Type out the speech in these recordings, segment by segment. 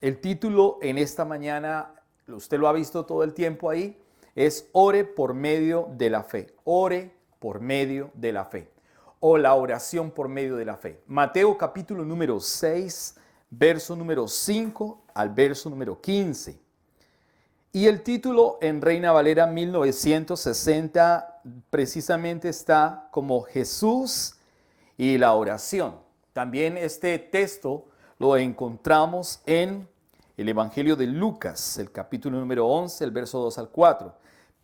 El título en esta mañana, usted lo ha visto todo el tiempo ahí, es Ore por medio de la fe. Ore por medio de la fe. O la oración por medio de la fe. Mateo capítulo número 6, verso número 5 al verso número 15. Y el título en Reina Valera 1960 precisamente está como Jesús y la oración. También este texto lo encontramos en el Evangelio de Lucas, el capítulo número 11, el verso 2 al 4.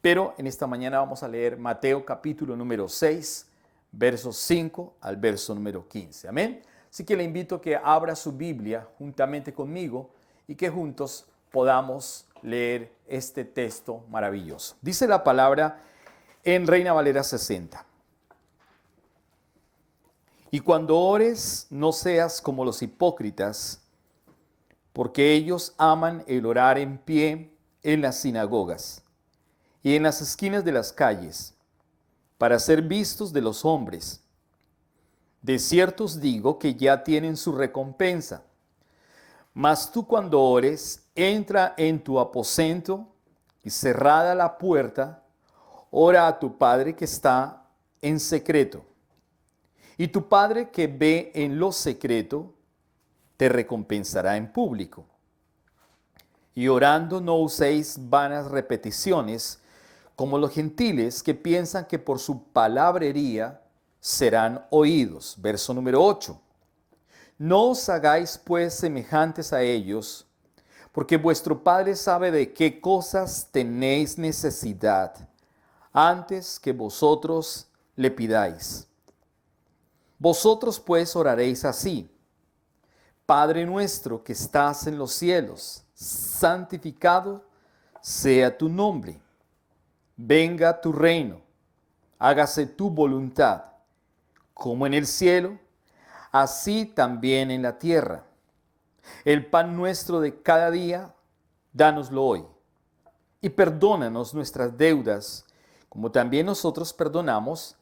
Pero en esta mañana vamos a leer Mateo capítulo número 6, verso 5 al verso número 15. Amén. Así que le invito a que abra su Biblia juntamente conmigo y que juntos podamos leer este texto maravilloso. Dice la palabra en Reina Valera 60. Y cuando ores, no seas como los hipócritas, porque ellos aman el orar en pie en las sinagogas y en las esquinas de las calles, para ser vistos de los hombres. De cierto os digo que ya tienen su recompensa. Mas tú cuando ores, entra en tu aposento y cerrada la puerta, ora a tu Padre que está en secreto. Y tu Padre que ve en lo secreto, te recompensará en público. Y orando no uséis vanas repeticiones, como los gentiles que piensan que por su palabrería serán oídos. Verso número 8. No os hagáis pues semejantes a ellos, porque vuestro Padre sabe de qué cosas tenéis necesidad, antes que vosotros le pidáis. Vosotros pues oraréis así: Padre nuestro que estás en los cielos, santificado sea tu nombre. Venga tu reino, hágase tu voluntad, como en el cielo, así también en la tierra. El pan nuestro de cada día, dánoslo hoy. Y perdónanos nuestras deudas, como también nosotros perdonamos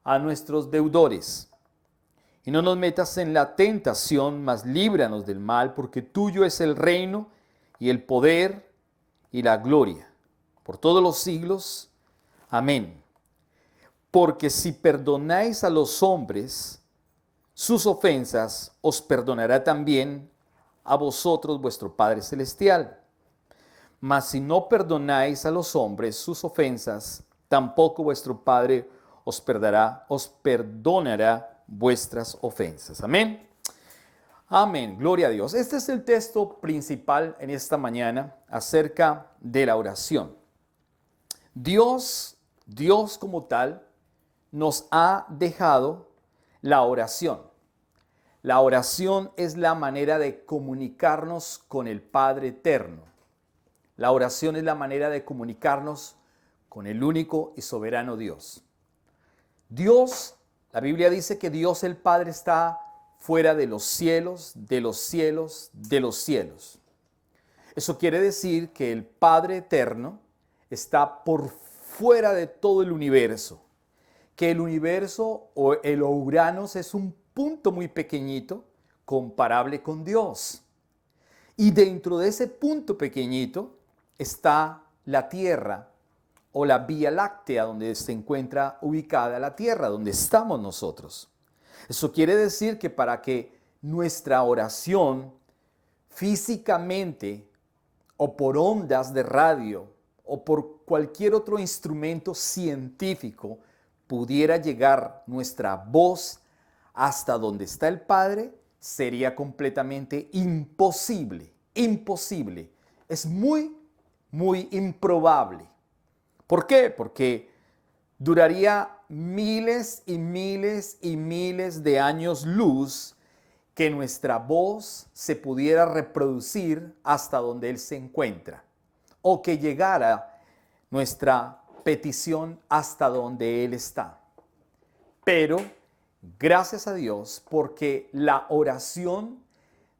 a nuestros deudores. Y no nos metas en la tentación, mas líbranos del mal, porque tuyo es el reino y el poder y la gloria, por todos los siglos. Amén. Porque si perdonáis a los hombres sus ofensas, os perdonará también a vosotros vuestro Padre Celestial. Mas si no perdonáis a los hombres sus ofensas, tampoco vuestro Padre os perdonará vuestras ofensas. Amén. Amén. Gloria a Dios. Este es el texto principal en esta mañana acerca de la oración. Dios como tal nos ha dejado la oración. La oración es la manera de comunicarnos con el Padre Eterno. La oración es la manera de comunicarnos con el único y soberano Dios. Dios, la Biblia dice que Dios el Padre está fuera de los cielos, de los cielos, de los cielos. Eso quiere decir que el Padre Eterno está por fuera de todo el universo. Que el universo o el Uranus es un punto muy pequeñito comparable con Dios. Y dentro de ese punto pequeñito está la Tierra o la Vía Láctea, donde se encuentra ubicada la Tierra, donde estamos nosotros. Eso quiere decir que para que nuestra oración físicamente o por ondas de radio o por cualquier otro instrumento científico pudiera llegar nuestra voz hasta donde está el Padre, sería completamente imposible. Imposible. Es muy, muy improbable. ¿Por qué? Porque duraría miles y miles y miles de años luz que nuestra voz se pudiera reproducir hasta donde Él se encuentra, o que llegara nuestra petición hasta donde Él está. Pero gracias a Dios, porque la oración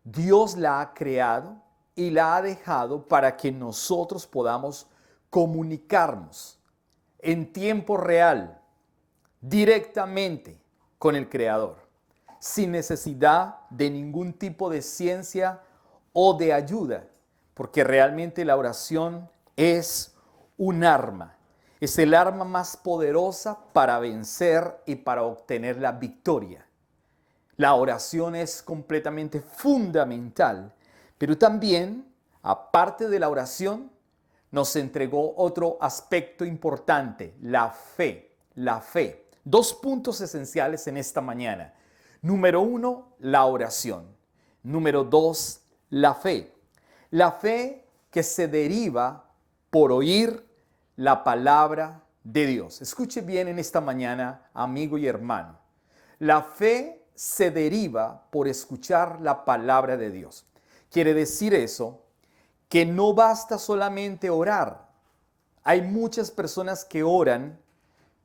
Dios la ha creado y la ha dejado para que nosotros podamos comunicarnos en tiempo real, directamente con el Creador, sin necesidad de ningún tipo de ciencia o de ayuda, porque realmente la oración es un arma. Es el arma más poderosa para vencer y para obtener la victoria. La oración es completamente fundamental, pero también, aparte de la oración, nos entregó otro aspecto importante, la fe. La fe. Dos puntos esenciales en esta mañana. Número uno, la oración. Número dos, la fe. La fe que se deriva por oír la palabra de Dios. Escuche bien en esta mañana, amigo y hermano. La fe se deriva por escuchar la palabra de Dios. Quiere decir eso, que no basta solamente orar. Hay muchas personas que oran,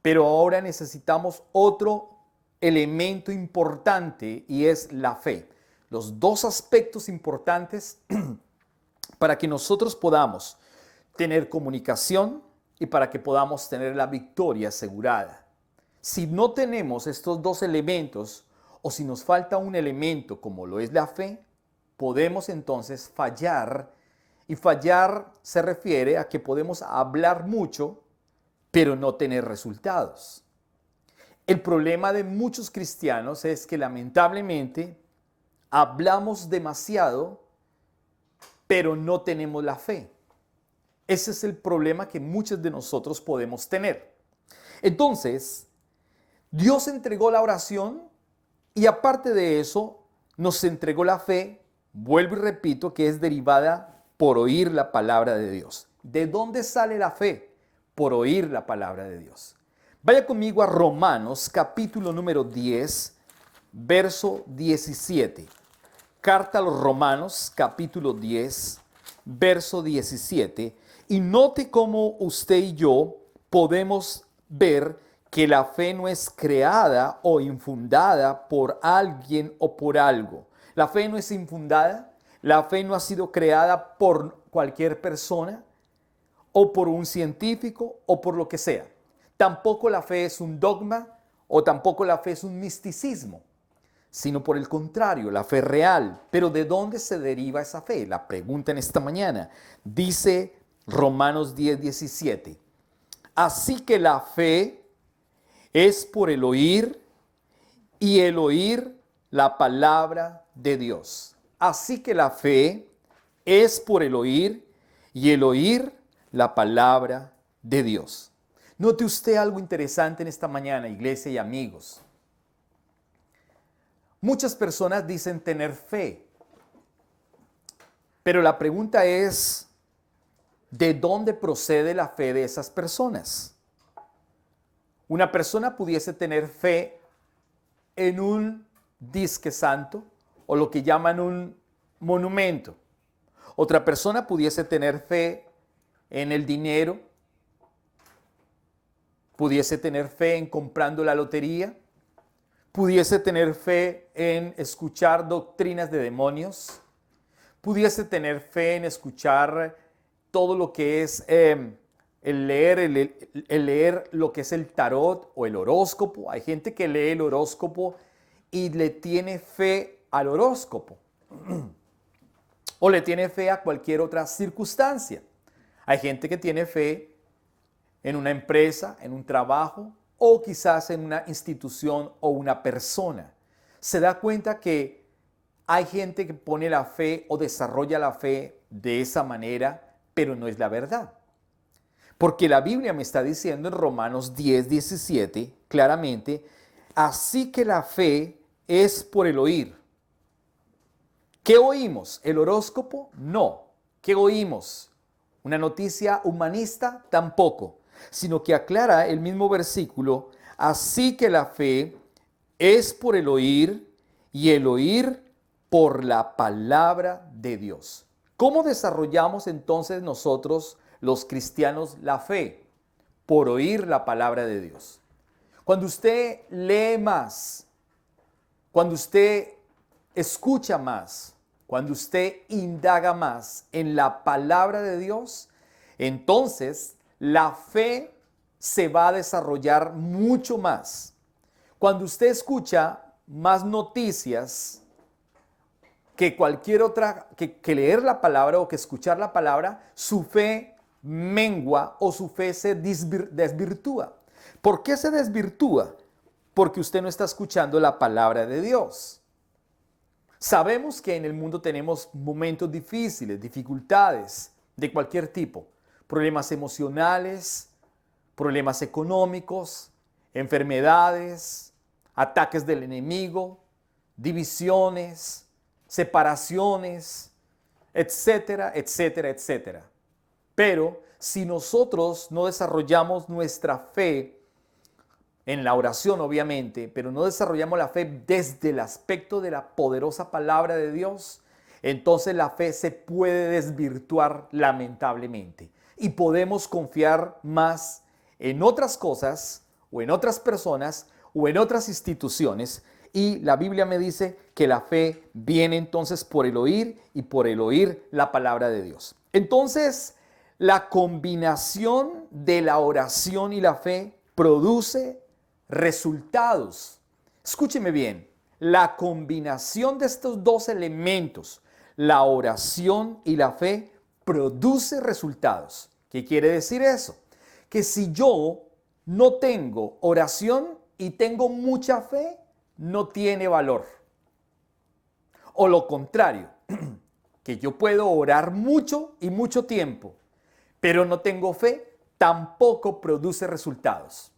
pero ahora necesitamos otro elemento importante y es la fe. Los dos aspectos importantes para que nosotros podamos tener comunicación y para que podamos tener la victoria asegurada. Si no tenemos estos dos elementos o si nos falta un elemento como lo es la fe, podemos entonces fallar. Y fallar se refiere a que podemos hablar mucho, pero no tener resultados. El problema de muchos cristianos es que lamentablemente hablamos demasiado, pero no tenemos la fe. Ese es el problema que muchos de nosotros podemos tener. Entonces, Dios entregó la oración y aparte de eso, nos entregó la fe, vuelvo y repito, que es derivada por oír la palabra de Dios. ¿De dónde sale la fe? Por oír la palabra de Dios. Vaya conmigo a Romanos capítulo número 10, verso 17. Carta a los Romanos capítulo 10, verso 17. Y note cómo usted y yo podemos ver que la fe no es creada o infundada por alguien o por algo. La fe no es infundada, la fe no ha sido creada por cualquier persona o por un científico o por lo que sea. Tampoco la fe es un dogma o tampoco la fe es un misticismo, sino por el contrario, la fe real. Pero ¿de dónde se deriva esa fe? La pregunta en esta mañana. Dice Romanos 10, 17. Así que la fe es por el oír y el oír la palabra de Dios. Así que la fe es por el oír y el oír la palabra de Dios. Note usted algo interesante en esta mañana, iglesia y amigos. Muchas personas dicen tener fe, pero la pregunta es, ¿de dónde procede la fe de esas personas? Una persona pudiese tener fe en un disque santo o lo que llaman un monumento. Otra persona pudiese tener fe en el dinero, pudiese tener fe en comprando la lotería, pudiese tener fe en escuchar doctrinas de demonios, pudiese tener fe en escuchar todo lo que es el leer lo que es el tarot o el horóscopo. Hay gente que lee el horóscopo y le tiene fe al horóscopo o le tiene fe a cualquier otra circunstancia. Hay gente que tiene fe en una empresa, en un trabajo o quizás en una institución o una persona. Se da cuenta que hay gente que pone la fe o desarrolla la fe de esa manera, pero no es la verdad. Porque la Biblia me está diciendo en Romanos 10, 17, claramente, así que la fe es por el oír. ¿Qué oímos? ¿El horóscopo? No. ¿Qué oímos? ¿Una noticia humanista? Tampoco. Sino que aclara el mismo versículo, así que la fe es por el oír y el oír por la palabra de Dios. ¿Cómo desarrollamos entonces nosotros los cristianos la fe? Por oír la palabra de Dios. Cuando usted lee más, cuando usted escucha más, cuando usted indaga más en la palabra de Dios, entonces la fe se va a desarrollar mucho más. Cuando usted escucha más noticias que cualquier otra, que leer la palabra o que escuchar la palabra, su fe mengua o su fe se desvirtúa. ¿Por qué se desvirtúa? Porque usted no está escuchando la palabra de Dios. Sabemos que en el mundo tenemos momentos difíciles, dificultades de cualquier tipo, problemas emocionales, problemas económicos, enfermedades, ataques del enemigo, divisiones, separaciones, etcétera, etcétera, etcétera. Pero si nosotros no desarrollamos nuestra fe en la oración, obviamente, pero no desarrollamos la fe desde el aspecto de la poderosa palabra de Dios, entonces la fe se puede desvirtuar lamentablemente y podemos confiar más en otras cosas o en otras personas o en otras instituciones. Y la Biblia me dice que la fe viene entonces por el oír y por el oír la palabra de Dios. Entonces, la combinación de la oración y la fe produce resultados. Escúcheme bien, la combinación de estos dos elementos, la oración y la fe, produce resultados. ¿Qué quiere decir eso? Que si yo no tengo oración y tengo mucha fe, no tiene valor. O lo contrario, que yo puedo orar mucho y mucho tiempo, pero no tengo fe, tampoco produce resultados.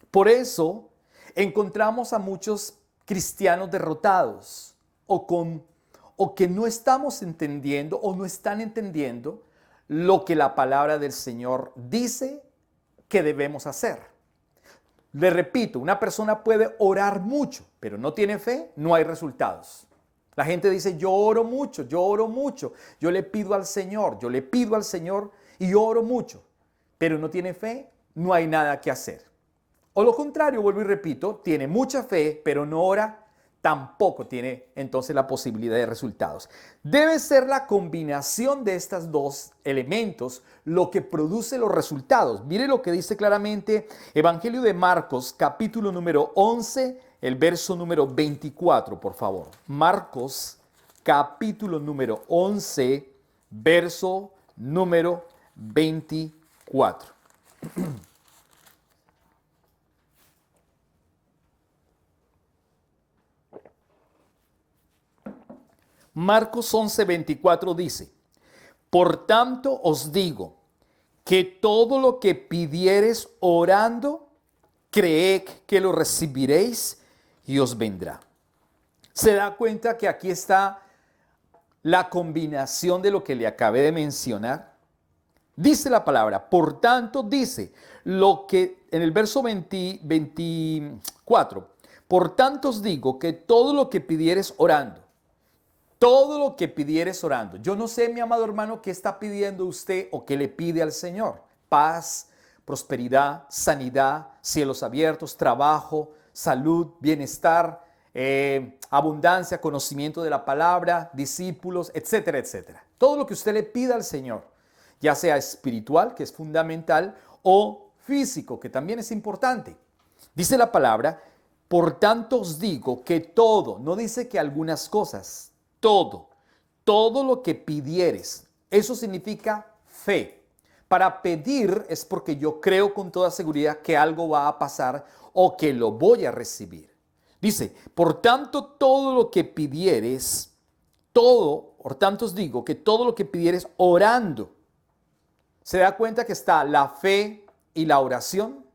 Por eso encontramos a muchos cristianos derrotados o que no estamos entendiendo o no están entendiendo lo que la palabra del Señor dice que debemos hacer. Le repito, una persona puede orar mucho, pero no tiene fe, no hay resultados. La gente dice, yo oro mucho, yo le pido al Señor y oro mucho, pero no tiene fe, no hay nada que hacer. O lo contrario, vuelvo y repito, tiene mucha fe, pero no ora, tampoco tiene entonces la posibilidad de resultados. Debe ser la combinación de estos dos elementos lo que produce los resultados. Mire lo que dice claramente Evangelio de Marcos, capítulo número 11, el verso número 24, por favor. Marcos, capítulo número 11, verso número 24. Marcos 11:24 dice, por tanto os digo que todo lo que pidiereis orando, creed que lo recibiréis y os vendrá. ¿Se da cuenta que aquí está la combinación de lo que le acabé de mencionar? Dice la palabra, por tanto dice, lo que en el verso 24, por tanto os digo que todo lo que pidiereis orando, todo lo que pidieres orando. Yo no sé, mi amado hermano, qué está pidiendo usted o qué le pide al Señor. Paz, prosperidad, sanidad, cielos abiertos, trabajo, salud, bienestar, abundancia, conocimiento de la palabra, discípulos, etcétera, etcétera. Todo lo que usted le pida al Señor, ya sea espiritual, que es fundamental, o físico, que también es importante. Dice la palabra, por tanto os digo que todo, no dice que algunas cosas, todo lo que pidieres, eso significa fe. Para pedir es porque yo creo con toda seguridad que algo va a pasar o que lo voy a recibir. Dice, por tanto, todo lo que pidieres, por tanto os digo que todo lo que pidieres orando. ¿Se da cuenta que está la fe y la oración?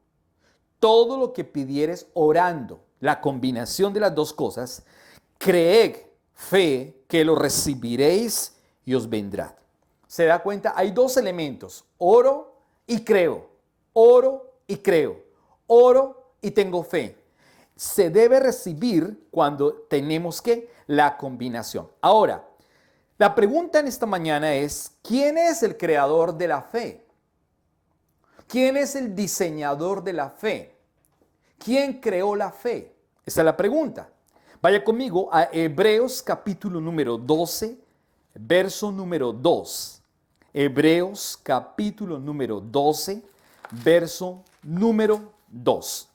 Todo lo que pidieres orando, la combinación de las dos cosas, creed, fe, que lo recibiréis y os vendrá. ¿Se da cuenta? Hay dos elementos, oro y creo, oro y creo, oro y tengo fe. Se debe recibir cuando tenemos la combinación. Ahora, la pregunta en esta mañana es, ¿quién es el creador de la fe? ¿Quién es el diseñador de la fe? ¿Quién creó la fe? Esa es la pregunta. Vaya conmigo a Hebreos capítulo número 12, verso número 2. Hebreos capítulo número 12, verso número 2.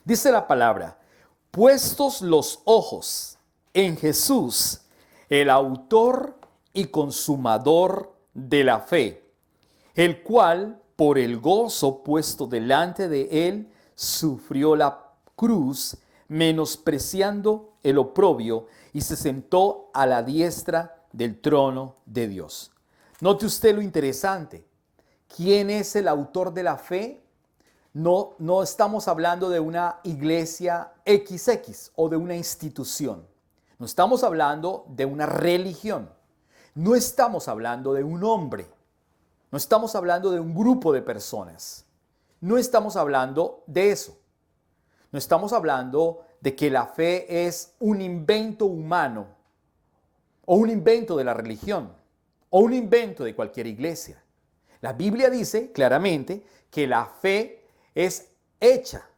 Dice la palabra, puestos los ojos en Jesús, el autor y consumador de la fe, el cual, por el gozo puesto delante de él, sufrió la cruz, menospreciando el oprobio, y se sentó a la diestra del trono de Dios. Note usted lo interesante. ¿Quién es el autor de la fe? No estamos hablando de una iglesia XX o de una institución. No estamos hablando de una religión. No estamos hablando de un hombre. No estamos hablando de un grupo de personas. No estamos hablando de eso. No estamos hablando de que la fe es un invento humano o un invento de la religión o un invento de cualquier iglesia. La Biblia dice claramente que la fe es hecha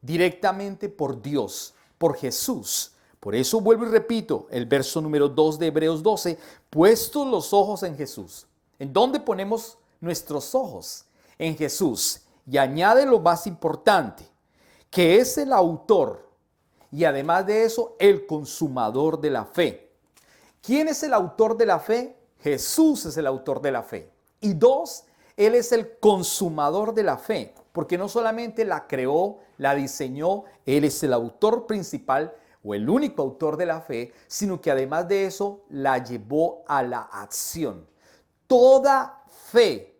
directamente por Dios, por Jesús. Por eso vuelvo y repito el verso número 2 de Hebreos 12, puestos los ojos en Jesús. ¿En dónde ponemos nuestros ojos? En Jesús. Y añade lo más importante, que es el autor y además de eso el consumador de la fe. ¿Quién es el autor de la fe? Jesús es el autor de la fe. Y dos, Él es el consumador de la fe, porque no solamente la creó, la diseñó, Él es el autor principal o el único autor de la fe, sino que además de eso la llevó a la acción. Toda fe,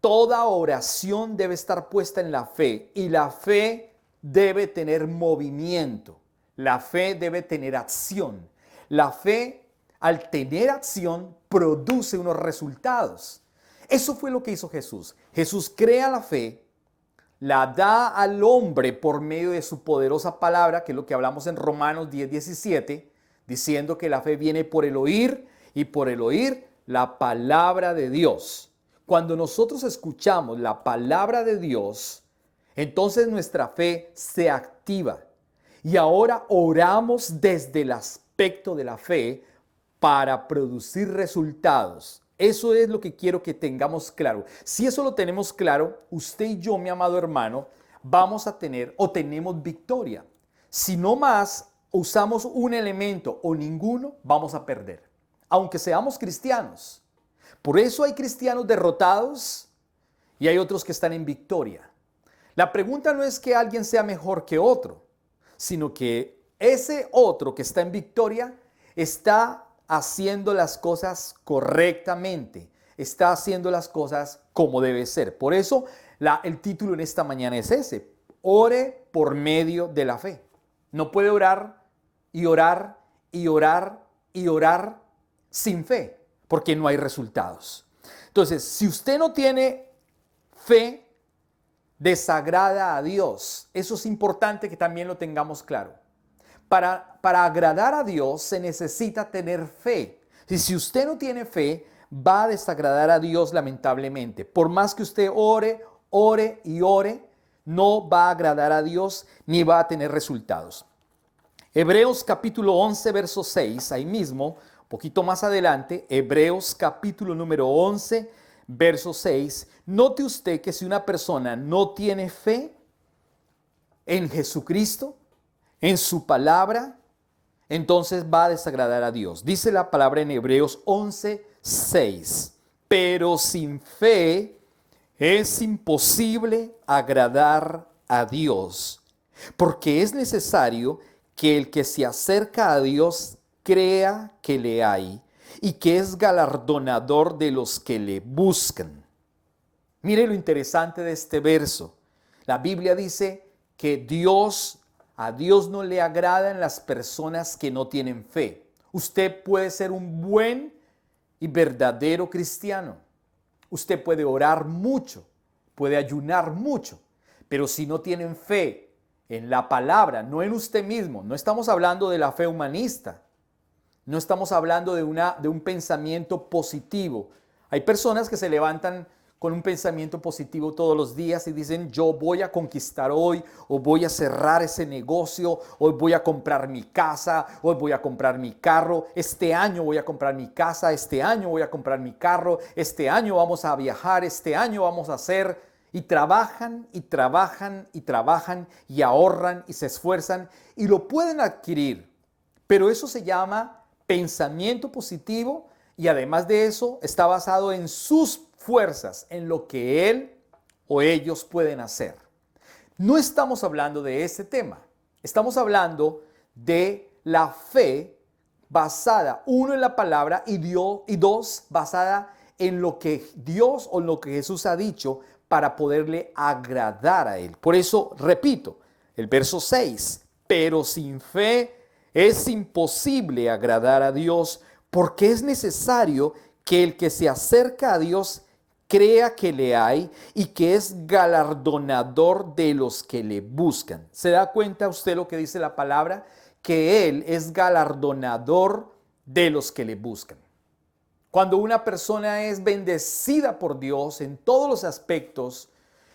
toda oración debe estar puesta en la fe y la fe debe tener movimiento, la fe debe tener acción. La fe, al tener acción, produce unos resultados. Eso fue lo que hizo Jesús. Jesús crea la fe, la da al hombre por medio de su poderosa palabra, que es lo que hablamos en Romanos 10:17, diciendo que la fe viene por el oír y por el oír la palabra de Dios. Cuando nosotros escuchamos la palabra de Dios, entonces nuestra fe se activa y ahora oramos desde el aspecto de la fe para producir resultados. Eso es lo que quiero que tengamos claro. Si eso lo tenemos claro, usted y yo, mi amado hermano, vamos a tener o tenemos victoria. Si no más usamos un elemento o ninguno, vamos a perder, aunque seamos cristianos. Por eso hay cristianos derrotados y hay otros que están en victoria. La pregunta no es que alguien sea mejor que otro, sino que ese otro que está en victoria está haciendo las cosas correctamente, está haciendo las cosas como debe ser. Por eso el título en esta mañana es ese: ore por medio de la fe. No puede orar y orar y orar y orar sin fe, porque no hay resultados. Entonces, si usted no tiene fe, desagrada a Dios. Eso es importante que también lo tengamos claro. Para agradar a Dios se necesita tener fe. Y si usted no tiene fe, va a desagradar a Dios lamentablemente. Por más que usted ore, ore y ore, no va a agradar a Dios ni va a tener resultados. Hebreos capítulo 11, verso 6, ahí mismo, un poquito más adelante, Hebreos capítulo número 11, verso 6, note usted que si una persona no tiene fe en Jesucristo, en su palabra, entonces va a desagradar a Dios. Dice la palabra en Hebreos 11, 6, pero sin fe es imposible agradar a Dios, porque es necesario que el que se acerca a Dios crea que le hay y que es galardonador de los que le buscan. Mire lo interesante de este verso. La Biblia dice que a Dios no le agradan las personas que no tienen fe. Usted puede ser un buen y verdadero cristiano. Usted puede orar mucho, puede ayunar mucho, pero si no tienen fe en la palabra, no en usted mismo, no estamos hablando de la fe humanista, no estamos hablando de un pensamiento positivo. Hay personas que se levantan con un pensamiento positivo todos los días y dicen: yo voy a conquistar hoy, o voy a cerrar ese negocio, hoy voy a comprar mi casa, hoy voy a comprar mi carro, este año voy a comprar mi casa, este año voy a comprar mi carro, este año vamos a viajar, este año vamos a hacer... Y trabajan y trabajan y trabajan y ahorran y se esfuerzan y lo pueden adquirir. Pero eso se llama pensamiento positivo y además de eso está basado en sus fuerzas, en lo que él o ellos pueden hacer. No estamos hablando de ese tema. Estamos hablando de la fe basada, uno, en la palabra y dos, basada en lo que Dios o lo que Jesús ha dicho para poderle agradar a Él. Por eso, repito, el verso 6, pero sin fe es imposible agradar a Dios, porque es necesario que el que se acerca a Dios crea que le hay y que es galardonador de los que le buscan. ¿Se da cuenta usted lo que dice la palabra? Que Él es galardonador de los que le buscan. Cuando una persona es bendecida por Dios en todos los aspectos,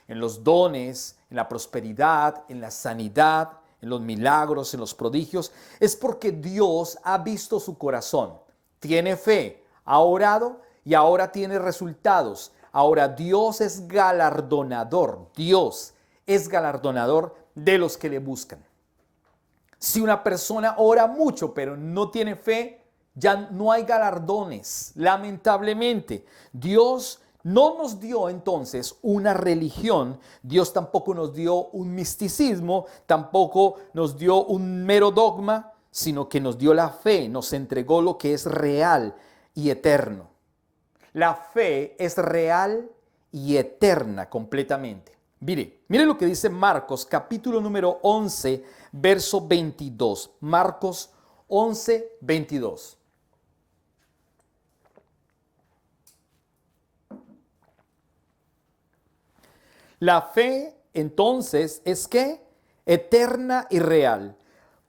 en los dones, en la prosperidad, en la sanidad, en los milagros, en los prodigios, es porque Dios ha visto su corazón, tiene fe, ha orado y ahora tiene resultados. Ahora Dios es galardonador de los que le buscan. Si una persona ora mucho pero no tiene fe, ya no hay galardones, lamentablemente. Dios no nos dio entonces una religión, Dios tampoco nos dio un misticismo, tampoco nos dio un mero dogma, sino que nos dio la fe, nos entregó lo que es real y eterno. La fe es real y eterna completamente. Mire lo que dice Marcos, capítulo número 11, verso 22. Marcos 11, 22. La fe, entonces, es ¿qué? Eterna y real.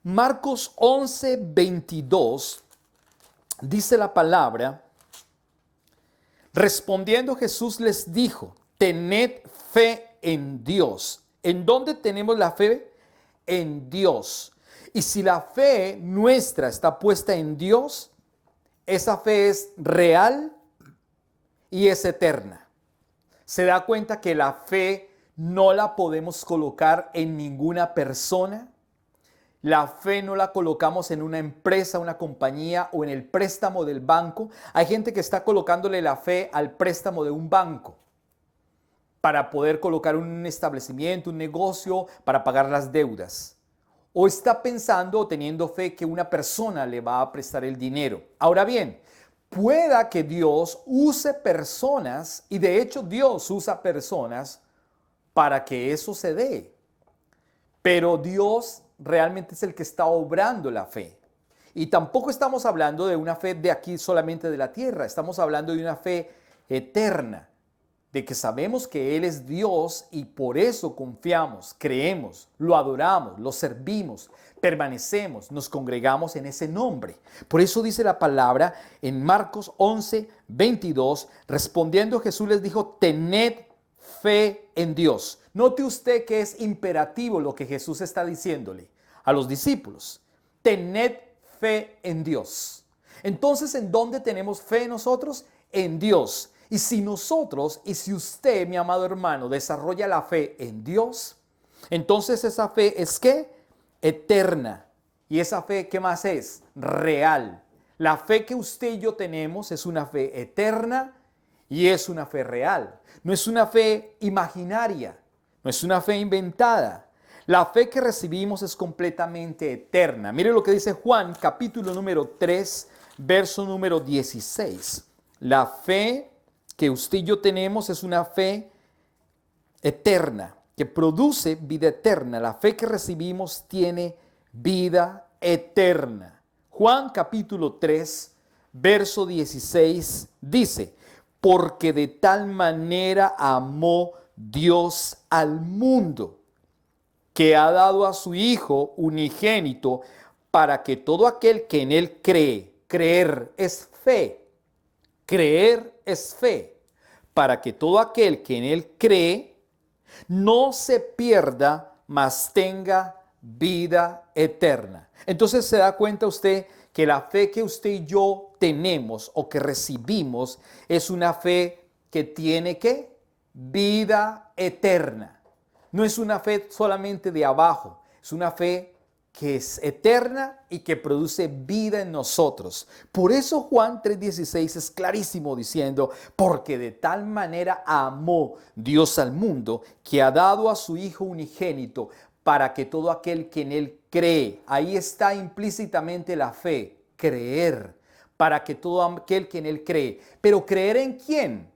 Marcos 11, 22 dice la palabra: respondiendo Jesús les dijo, tened fe en Dios. ¿En dónde tenemos la fe? En Dios. Y si la fe nuestra está puesta en Dios, esa fe es real y es eterna. Se da cuenta que la fe no la podemos colocar en ninguna persona. La fe no la colocamos en una empresa, una compañía o en el préstamo del banco. Hay gente que está colocándole la fe al préstamo de un banco para poder colocar un establecimiento, un negocio, para pagar las deudas. O está pensando o teniendo fe que una persona le va a prestar el dinero. Ahora bien, pueda que Dios use personas, y de hecho Dios usa personas para que eso se dé. Pero Dios realmente es el que está obrando la fe. Y tampoco estamos hablando de una fe de aquí solamente de la tierra, estamos hablando de una fe eterna, de que sabemos que Él es Dios y por eso confiamos, creemos, lo adoramos, lo servimos, permanecemos, nos congregamos en ese nombre. Por eso dice la palabra en Marcos 11, 22, respondiendo Jesús les dijo, tened fe en Dios. Note usted que es imperativo lo que Jesús está diciéndole a los discípulos. Tened fe en Dios. Entonces, ¿en dónde tenemos fe nosotros? En Dios. Y si nosotros, y si usted, mi amado hermano, desarrolla la fe en Dios, entonces esa fe es ¿qué? Eterna. Y esa fe, ¿qué más es? Real. La fe que usted y yo tenemos es una fe eterna y es una fe real. No es una fe imaginaria, no es una fe inventada. La fe que recibimos es completamente eterna. Mire lo que dice Juan, capítulo número 3, verso número 16. La fe que usted y yo tenemos es una fe eterna, que produce vida eterna. La fe que recibimos tiene vida eterna. Juan capítulo 3, verso 16 dice, porque de tal manera amó Dios al mundo, que ha dado a su Hijo unigénito, para que todo aquel que en Él cree, creer es fe, para que todo aquel que en Él cree no se pierda, mas tenga vida eterna. Entonces se da cuenta usted que la fe que usted y yo tenemos o que recibimos es una fe que tiene ¿qué? Vida eterna. No es una fe solamente de abajo, es una fe que es eterna y que produce vida en nosotros. Por eso Juan 3:16 es clarísimo diciendo, porque de tal manera amó Dios al mundo que ha dado a su Hijo unigénito para que todo aquel que en él cree, ahí está implícitamente la fe, creer, para que todo aquel que en él cree. Pero ¿creer en quién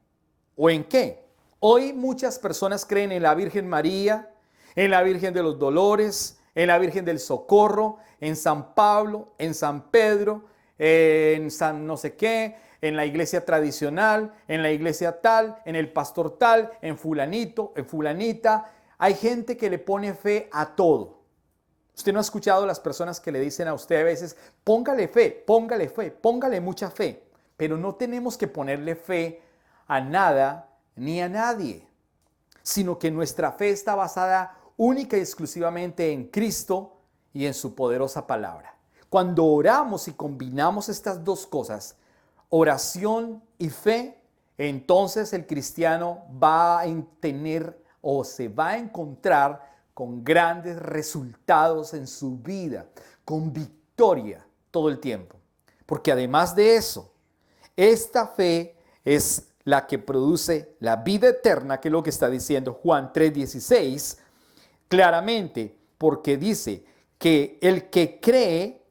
o en qué? Hoy muchas personas creen en la Virgen María, en la Virgen de los Dolores, en la Virgen del Socorro, en San Pablo, en San Pedro, en San no sé qué, en la iglesia tradicional, en la iglesia tal, en el pastor tal, en fulanito, en fulanita. Hay gente que le pone fe a todo. Usted no ha escuchado a las personas que le dicen a usted a veces, póngale fe, póngale mucha fe. Pero no tenemos que ponerle fe a nada ni a nadie, sino que nuestra fe está basada única y exclusivamente en Cristo y en su poderosa palabra. Cuando oramos y combinamos estas dos cosas, oración y fe, entonces el cristiano va a tener o se va a encontrar con grandes resultados en su vida, con victoria todo el tiempo. Porque además de eso, esta fe es la que produce la vida eterna, que es lo que está diciendo Juan 3:16, claramente, porque dice que el que cree,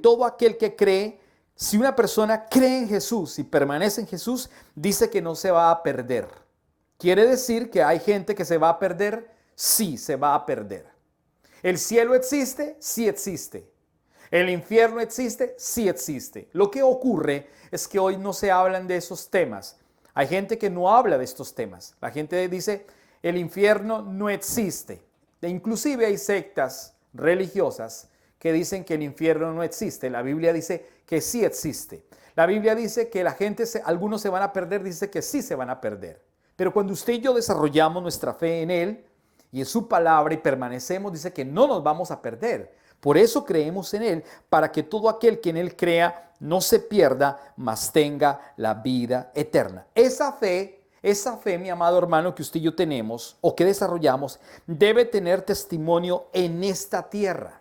todo aquel que cree, si una persona cree en Jesús y permanece en Jesús, dice que no se va a perder. ¿Quiere decir que hay gente que se va a perder? Sí, se va a perder. ¿El cielo existe? Sí existe. ¿El infierno existe? Sí existe. Lo que ocurre es que hoy no se hablan de esos temas. Hay gente que no habla de estos temas. La gente dice, el infierno no existe. E inclusive hay sectas religiosas que dicen que el infierno no existe. La Biblia dice que sí existe. La Biblia dice que la gente, algunos se van a perder, dice que sí se van a perder. Pero cuando usted y yo desarrollamos nuestra fe en Él y en su palabra y permanecemos, dice que no nos vamos a perder. Por eso creemos en Él, para que todo aquel que en Él crea no se pierda, mas tenga la vida eterna. Esa fe, mi amado hermano, que usted y yo tenemos o que desarrollamos, debe tener testimonio en esta tierra.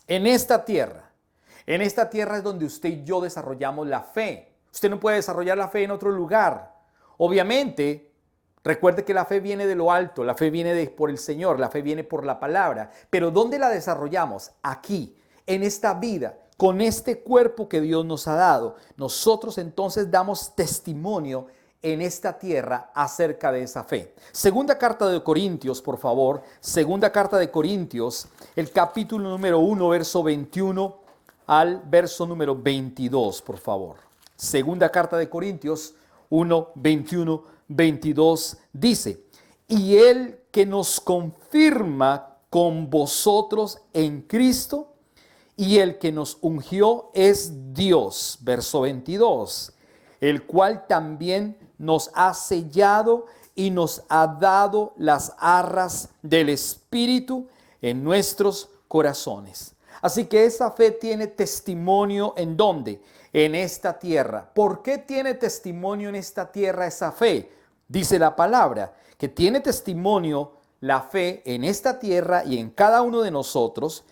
En esta tierra. En esta tierra es donde usted y yo desarrollamos la fe. Usted no puede desarrollar la fe en otro lugar. Obviamente, recuerde que la fe viene de lo alto, la fe viene por el Señor, la fe viene por la palabra. Pero ¿dónde la desarrollamos? Aquí, en esta vida, con este cuerpo que Dios nos ha dado. Nosotros entonces damos testimonio en esta tierra acerca de esa fe. Segunda carta de Corintios, por favor. Segunda carta de Corintios, el capítulo número 1, verso 21 al verso número 22, por favor. Segunda carta de Corintios 1, 21, 22 dice, y Él que nos confirma con vosotros en Cristo, y el que nos ungió es Dios, verso 22, el cual también nos ha sellado y nos ha dado las arras del Espíritu en nuestros corazones. Así que esa fe tiene testimonio ¿en dónde? En esta tierra. ¿Por qué tiene testimonio en esta tierra esa fe? Dice la palabra que tiene testimonio la fe en esta tierra y en cada uno de nosotros,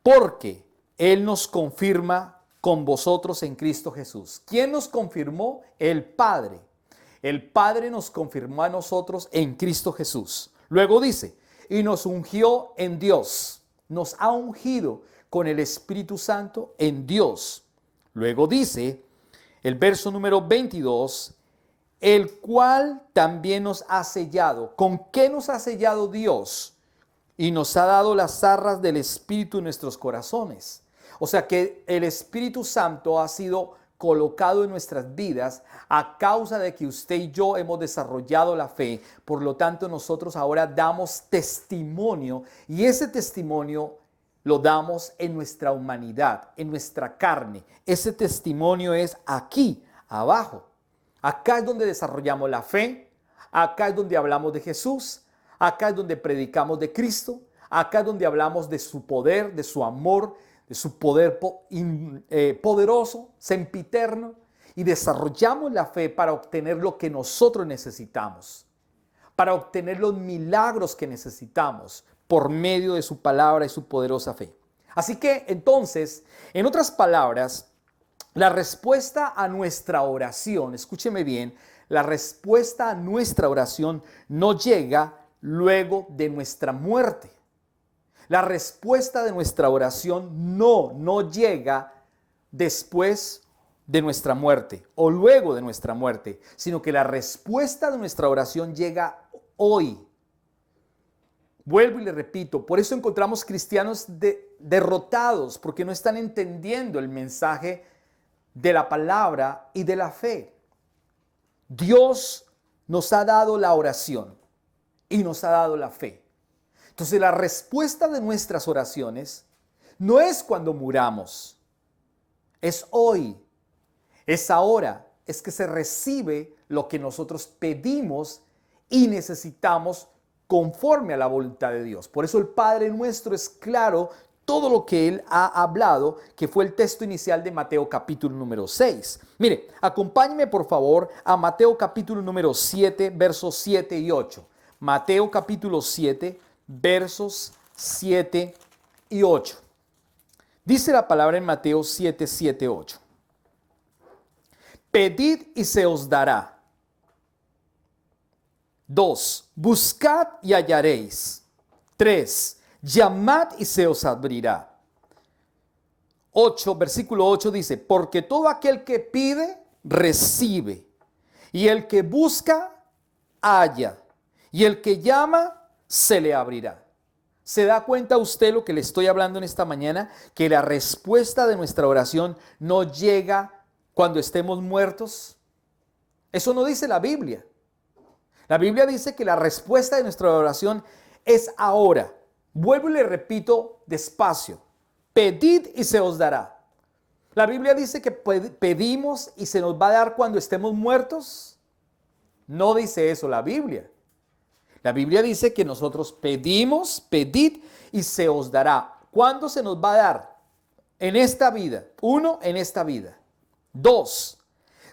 porque Él nos confirma con vosotros en Cristo Jesús. ¿Quién nos confirmó? El Padre. El Padre nos confirmó a nosotros en Cristo Jesús. Luego dice, y nos ungió en Dios. Nos ha ungido con el Espíritu Santo en Dios. Luego dice el verso número 22, el cual también nos ha sellado. ¿Con qué nos ha sellado Dios? Y nos ha dado las arras del Espíritu en nuestros corazones. O sea que el Espíritu Santo ha sido colocado en nuestras vidas a causa de que usted y yo hemos desarrollado la fe. Por lo tanto, nosotros ahora damos testimonio y ese testimonio lo damos en nuestra humanidad, en nuestra carne. Ese testimonio es aquí, abajo. Acá es donde desarrollamos la fe, acá es donde hablamos de Jesús, acá es donde predicamos de Cristo, acá es donde hablamos de su poder, de su amor, de su poder poderoso, sempiterno, y desarrollamos la fe para obtener lo que nosotros necesitamos, para obtener los milagros que necesitamos, por medio de su palabra y su poderosa fe. Así que entonces, en otras palabras, la respuesta a nuestra oración, escúcheme bien, la respuesta a nuestra oración no llega luego de nuestra muerte. La respuesta de nuestra oración no llega después de nuestra muerte o luego de nuestra muerte, sino que la respuesta de nuestra oración llega hoy. Vuelvo y le repito, por eso encontramos cristianos derrotados, porque no están entendiendo el mensaje de la palabra y de la fe. Dios nos ha dado la oración y nos ha dado la fe. Entonces la respuesta de nuestras oraciones no es cuando muramos, es hoy, es ahora, es que se recibe lo que nosotros pedimos y necesitamos conforme a la voluntad de Dios. Por eso el Padre Nuestro es claro todo lo que Él ha hablado, que fue el texto inicial de Mateo capítulo número 6. Mire, acompáñeme por favor a Mateo capítulo número 7, versos 7 y 8. Mateo capítulo 7, versos 7 y 8. Dice la palabra en Mateo 7, 7, 8. Pedid y se os dará. 2. Buscad y hallaréis. 3. Llamad y se os abrirá. 8, versículo 8 dice, porque todo aquel que pide, recibe. Y el que busca, halla. Y el que llama, se le abrirá. ¿Se da cuenta usted lo que le estoy hablando en esta mañana? Que la respuesta de nuestra oración no llega cuando estemos muertos. Eso no dice la Biblia. La Biblia dice que la respuesta de nuestra oración es ahora. Vuelvo y le repito despacio. Pedid y se os dará. La Biblia dice que pedimos y se nos va a dar cuando estemos muertos. No dice eso la Biblia. La Biblia dice que nosotros pedimos, pedid y se os dará. ¿Cuándo se nos va a dar? En esta vida. 1, en esta vida. 2,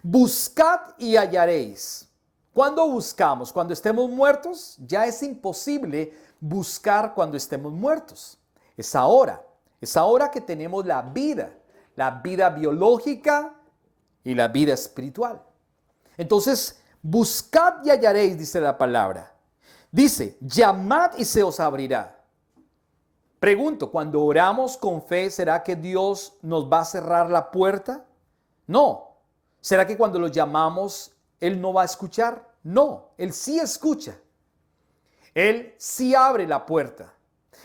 buscad y hallaréis. ¿Cuándo buscamos? ¿Cuando estemos muertos? Ya es imposible buscar cuando estemos muertos. Es ahora que tenemos la vida biológica y la vida espiritual. Entonces, buscad y hallaréis, dice la palabra. Dice, llamad y se os abrirá. Pregunto, cuando oramos con fe, ¿será que Dios nos va a cerrar la puerta? No. ¿Será que cuando lo llamamos, Él no va a escuchar? No, Él sí escucha. Él sí abre la puerta.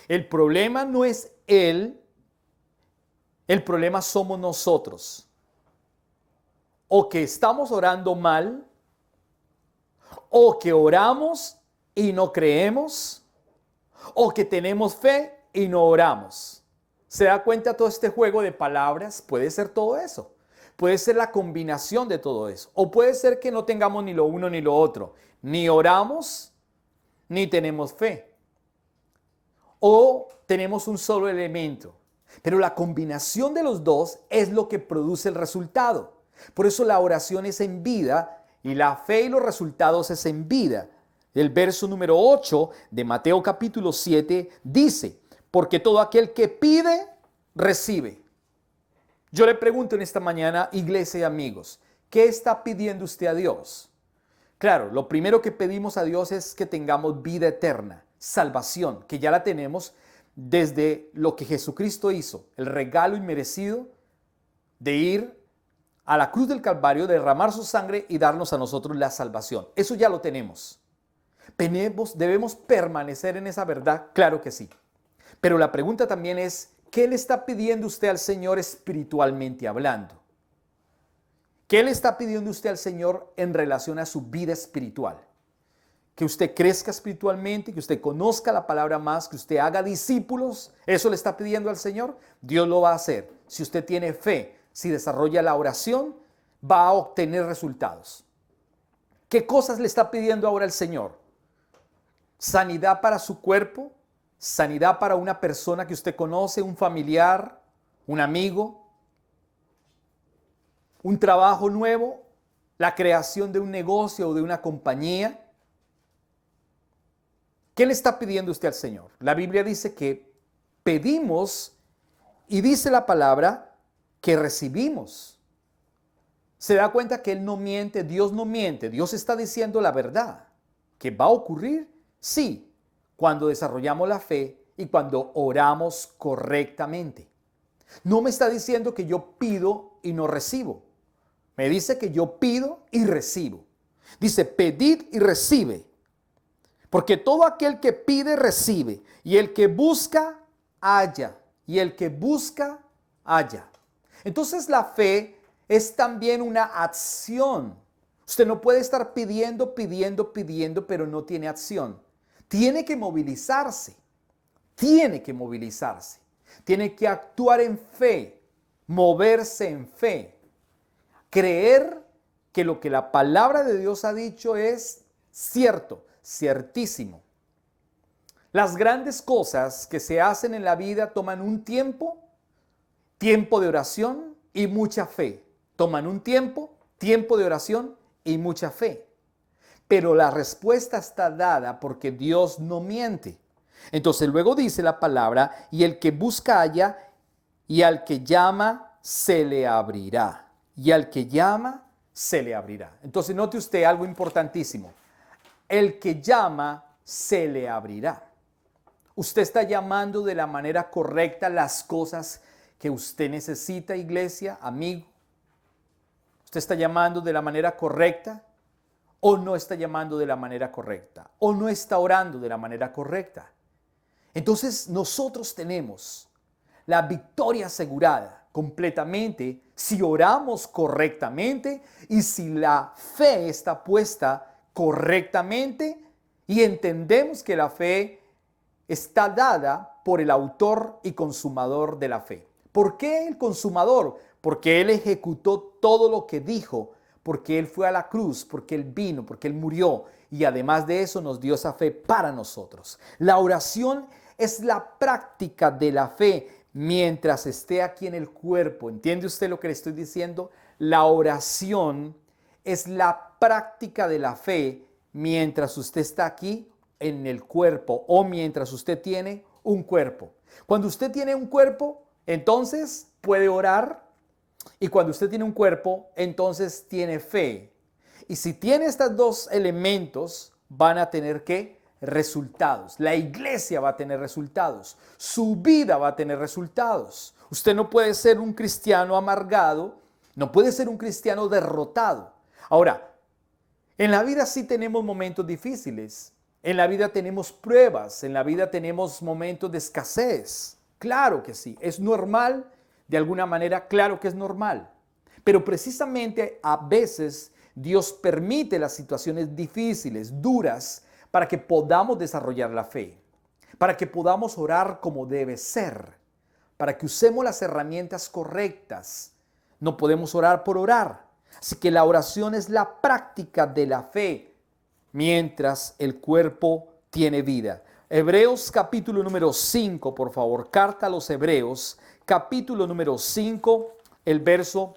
El problema no es Él, el problema somos nosotros. O que estamos orando mal, o que oramos y no creemos, o que tenemos fe y no oramos. ¿Se da cuenta todo este juego de palabras? Puede ser todo eso. Puede ser la combinación de todo eso. O puede ser que no tengamos ni lo uno ni lo otro. Ni oramos, ni tenemos fe. O tenemos un solo elemento. Pero la combinación de los dos es lo que produce el resultado. Por eso la oración es en vida y la fe y los resultados es en vida. El verso número 8 de Mateo capítulo 7 dice, porque todo aquel que pide, recibe. Yo le pregunto en esta mañana, iglesia y amigos, ¿qué está pidiendo usted a Dios? Claro, lo primero que pedimos a Dios es que tengamos vida eterna, salvación, que ya la tenemos desde lo que Jesucristo hizo, el regalo inmerecido de ir a la cruz del Calvario, derramar su sangre y darnos a nosotros la salvación. Eso ya lo tenemos. ¿Debemos permanecer en esa verdad? Claro que sí. Pero la pregunta también es, ¿qué le está pidiendo usted al Señor espiritualmente hablando? ¿Qué le está pidiendo usted al Señor en relación a su vida espiritual? Que usted crezca espiritualmente, que usted conozca la palabra más, que usted haga discípulos. ¿Eso le está pidiendo al Señor? Dios lo va a hacer. Si usted tiene fe, si desarrolla la oración, va a obtener resultados. ¿Qué cosas le está pidiendo ahora el Señor? Sanidad para su cuerpo, sanidad para una persona que usted conoce, un familiar, un amigo, un trabajo nuevo, la creación de un negocio o de una compañía. ¿Qué le está pidiendo usted al Señor? La Biblia dice que pedimos y dice la palabra que recibimos. Se da cuenta que Él no miente, Dios está diciendo la verdad. ¿Que va a ocurrir? Sí, cuando desarrollamos la fe y cuando oramos correctamente. No me está diciendo que yo pido y no recibo. Me dice que yo pido y recibo. Dice, pedid y recibe. Porque todo aquel que pide, recibe. Y el que busca, halla. Y el que busca, halla. Entonces la fe es también una acción. Usted no puede estar pidiendo, pero no tiene acción. Tiene que movilizarse. Tiene que movilizarse. Tiene que actuar en fe, moverse en fe. Creer que lo que la palabra de Dios ha dicho es cierto, ciertísimo. Las grandes cosas que se hacen en la vida toman un tiempo de oración y mucha fe. Toman un tiempo de oración y mucha fe. Pero la respuesta está dada porque Dios no miente. Entonces luego dice la palabra, y el que busca halla, y al que llama se le abrirá. Y al que llama se le abrirá. Entonces note usted algo importantísimo. El que llama se le abrirá. Usted está llamando de la manera correcta las cosas que usted necesita, iglesia, amigo. Usted está llamando de la manera correcta o no está llamando de la manera correcta o no está orando de la manera correcta. Entonces nosotros tenemos la victoria asegurada completamente si oramos correctamente y si la fe está puesta correctamente y entendemos que la fe está dada por el autor y consumador de la fe. ¿Por qué el consumador? Porque Él ejecutó todo lo que dijo, porque Él fue a la cruz, porque Él vino, porque Él murió y además de eso nos dio esa fe para nosotros. La oración es la práctica de la fe mientras esté aquí en el cuerpo. ¿Entiende usted lo que le estoy diciendo? La oración es la práctica de la fe mientras usted está aquí en el cuerpo o mientras usted tiene un cuerpo. Cuando usted tiene un cuerpo, entonces puede orar, y cuando usted tiene un cuerpo, entonces tiene fe. Y si tiene estos dos elementos, van a tener ¿qué? Resultados. La iglesia va a tener resultados. Su vida va a tener resultados. Usted no puede ser un cristiano amargado, no puede ser un cristiano derrotado. Ahora, en la vida sí tenemos momentos difíciles. En la vida tenemos pruebas, en la vida tenemos momentos de escasez. Claro que sí, es normal, de alguna manera, claro que es normal. Pero precisamente a veces Dios permite las situaciones difíciles, duras, para que podamos desarrollar la fe, para que podamos orar como debe ser, para que usemos las herramientas correctas. No podemos orar por orar. Así que la oración es la práctica de la fe mientras el cuerpo tiene vida. Hebreos capítulo número 5, por favor. Carta a los Hebreos, capítulo número 5, el verso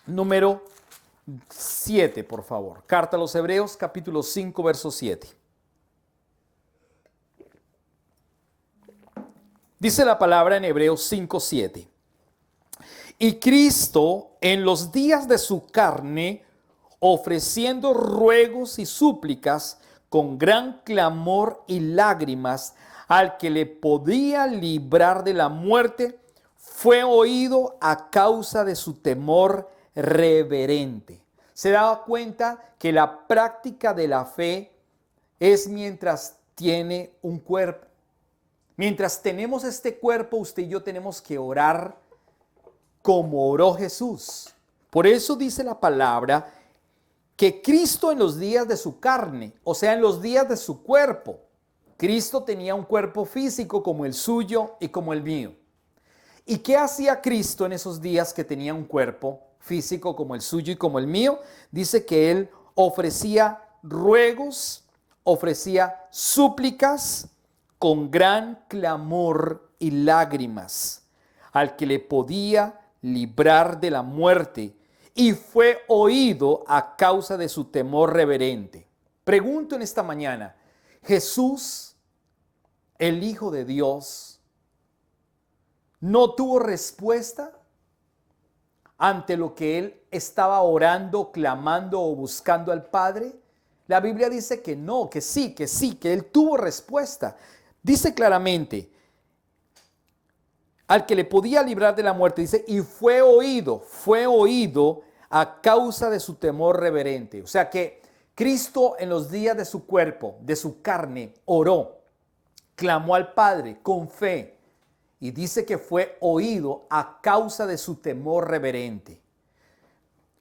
número 7, por favor. Carta a los Hebreos, capítulo 5, verso 7. Dice la palabra en Hebreos 5, 7. Y Cristo en los días de su carne, ofreciendo ruegos y súplicas con gran clamor y lágrimas al que le podía librar de la muerte, fue oído a causa de su temor reverente. Se da cuenta que la práctica de la fe es mientras tiene un cuerpo. Mientras tenemos este cuerpo, usted y yo tenemos que orar como oró Jesús. Por eso dice la palabra que Cristo en los días de su carne, o sea, en los días de su cuerpo, Cristo tenía un cuerpo físico como el suyo y como el mío. ¿Y qué hacía Cristo en esos días que tenía un cuerpo físico como el suyo y como el mío? Dice que Él ofrecía ruegos, ofrecía súplicas con gran clamor y lágrimas al que le podía librar de la muerte, y fue oído a causa de su temor reverente. Pregunto en esta mañana, ¿Jesús el Hijo de Dios, no tuvo respuesta ante lo que él estaba orando, clamando o buscando al Padre? La Biblia dice que no, que sí, que él tuvo respuesta. Dice claramente, al que le podía librar de la muerte, dice, y fue oído a causa de su temor reverente. O sea que Cristo en los días de su cuerpo, de su carne, oró, clamó al Padre con fe y dice que fue oído a causa de su temor reverente.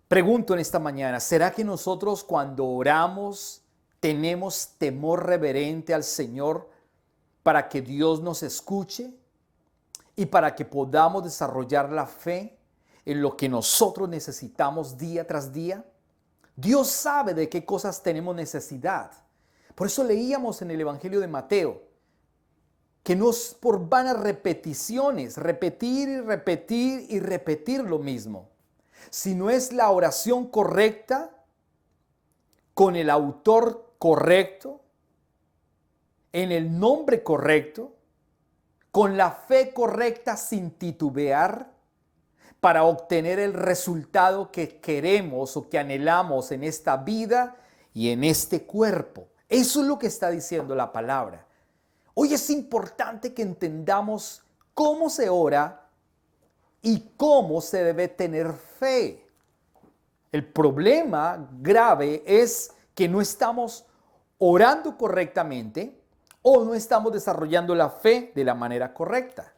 Pregunto en esta mañana, ¿será que nosotros cuando oramos tenemos temor reverente al Señor para que Dios nos escuche y para que podamos desarrollar la fe en lo que nosotros necesitamos día tras día? Dios sabe de qué cosas tenemos necesidad. Por eso leíamos en el Evangelio de Mateo que no es por vanas repeticiones, repetir y repetir y repetir lo mismo, sino es la oración correcta, con el autor correcto, en el nombre correcto, con la fe correcta sin titubear, para obtener el resultado que queremos o que anhelamos en esta vida y en este cuerpo. Eso es lo que está diciendo la palabra. Hoy es importante que entendamos cómo se ora y cómo se debe tener fe. El problema grave es que no estamos orando correctamente o no estamos desarrollando la fe de la manera correcta.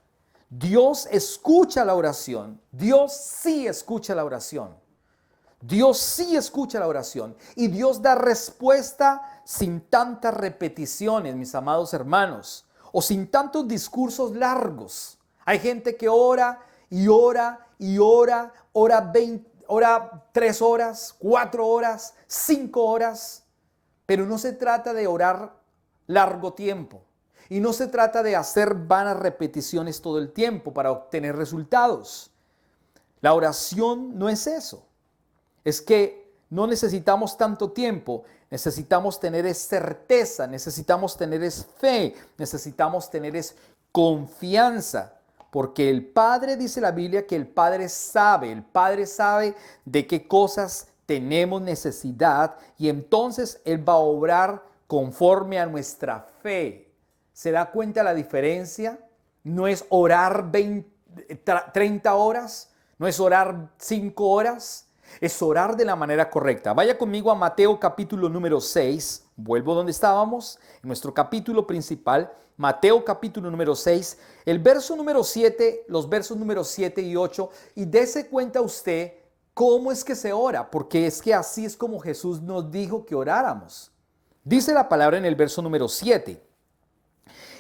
Dios escucha la oración. Dios sí escucha la oración. Dios sí escucha la oración. Y Dios da respuesta sin tantas repeticiones, mis amados hermanos, o sin tantos discursos largos. Hay gente que ora y ora y ora, ora 3 horas, 4 horas, 5 horas, pero no se trata de orar largo tiempo. Y no se trata de hacer vanas repeticiones todo el tiempo para obtener resultados. La oración no es eso. Es que no necesitamos tanto tiempo, necesitamos tener certeza, necesitamos tener fe, necesitamos tener confianza. Porque el Padre, dice la Biblia, que el Padre sabe de qué cosas tenemos necesidad y entonces Él va a obrar conforme a nuestra fe. ¿Se da cuenta la diferencia? No es orar 30 horas, no es orar 5 horas, es orar de la manera correcta. Vaya conmigo a Mateo capítulo número 6, vuelvo donde estábamos, en nuestro capítulo principal, Mateo capítulo número 6, el verso número 7, los versos número 7 y 8, y dése cuenta usted cómo es que se ora, porque es que así es como Jesús nos dijo que oráramos. Dice la palabra en el verso número 7.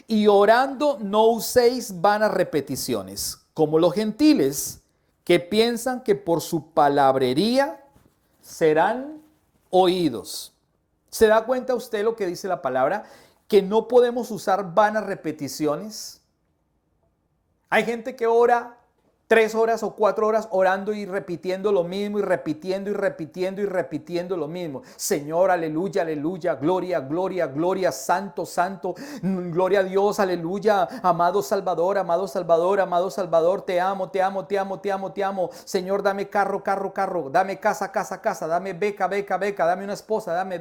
Y orando no uséis vanas repeticiones, como los gentiles que piensan que por su palabrería serán oídos. ¿Se da cuenta usted lo que dice la palabra? Que no podemos usar vanas repeticiones. Hay gente que ora 3 horas o 4 horas orando y repitiendo lo mismo y repitiendo y repitiendo y repitiendo lo mismo. Señor, aleluya, aleluya, gloria, gloria, gloria, santo, santo, gloria a Dios, aleluya, amado Salvador, amado Salvador, amado Salvador, te amo, te amo, te amo, te amo, te amo. Señor, dame carro, carro, carro, dame casa, casa, casa, dame beca, beca, beca, dame una esposa, dame.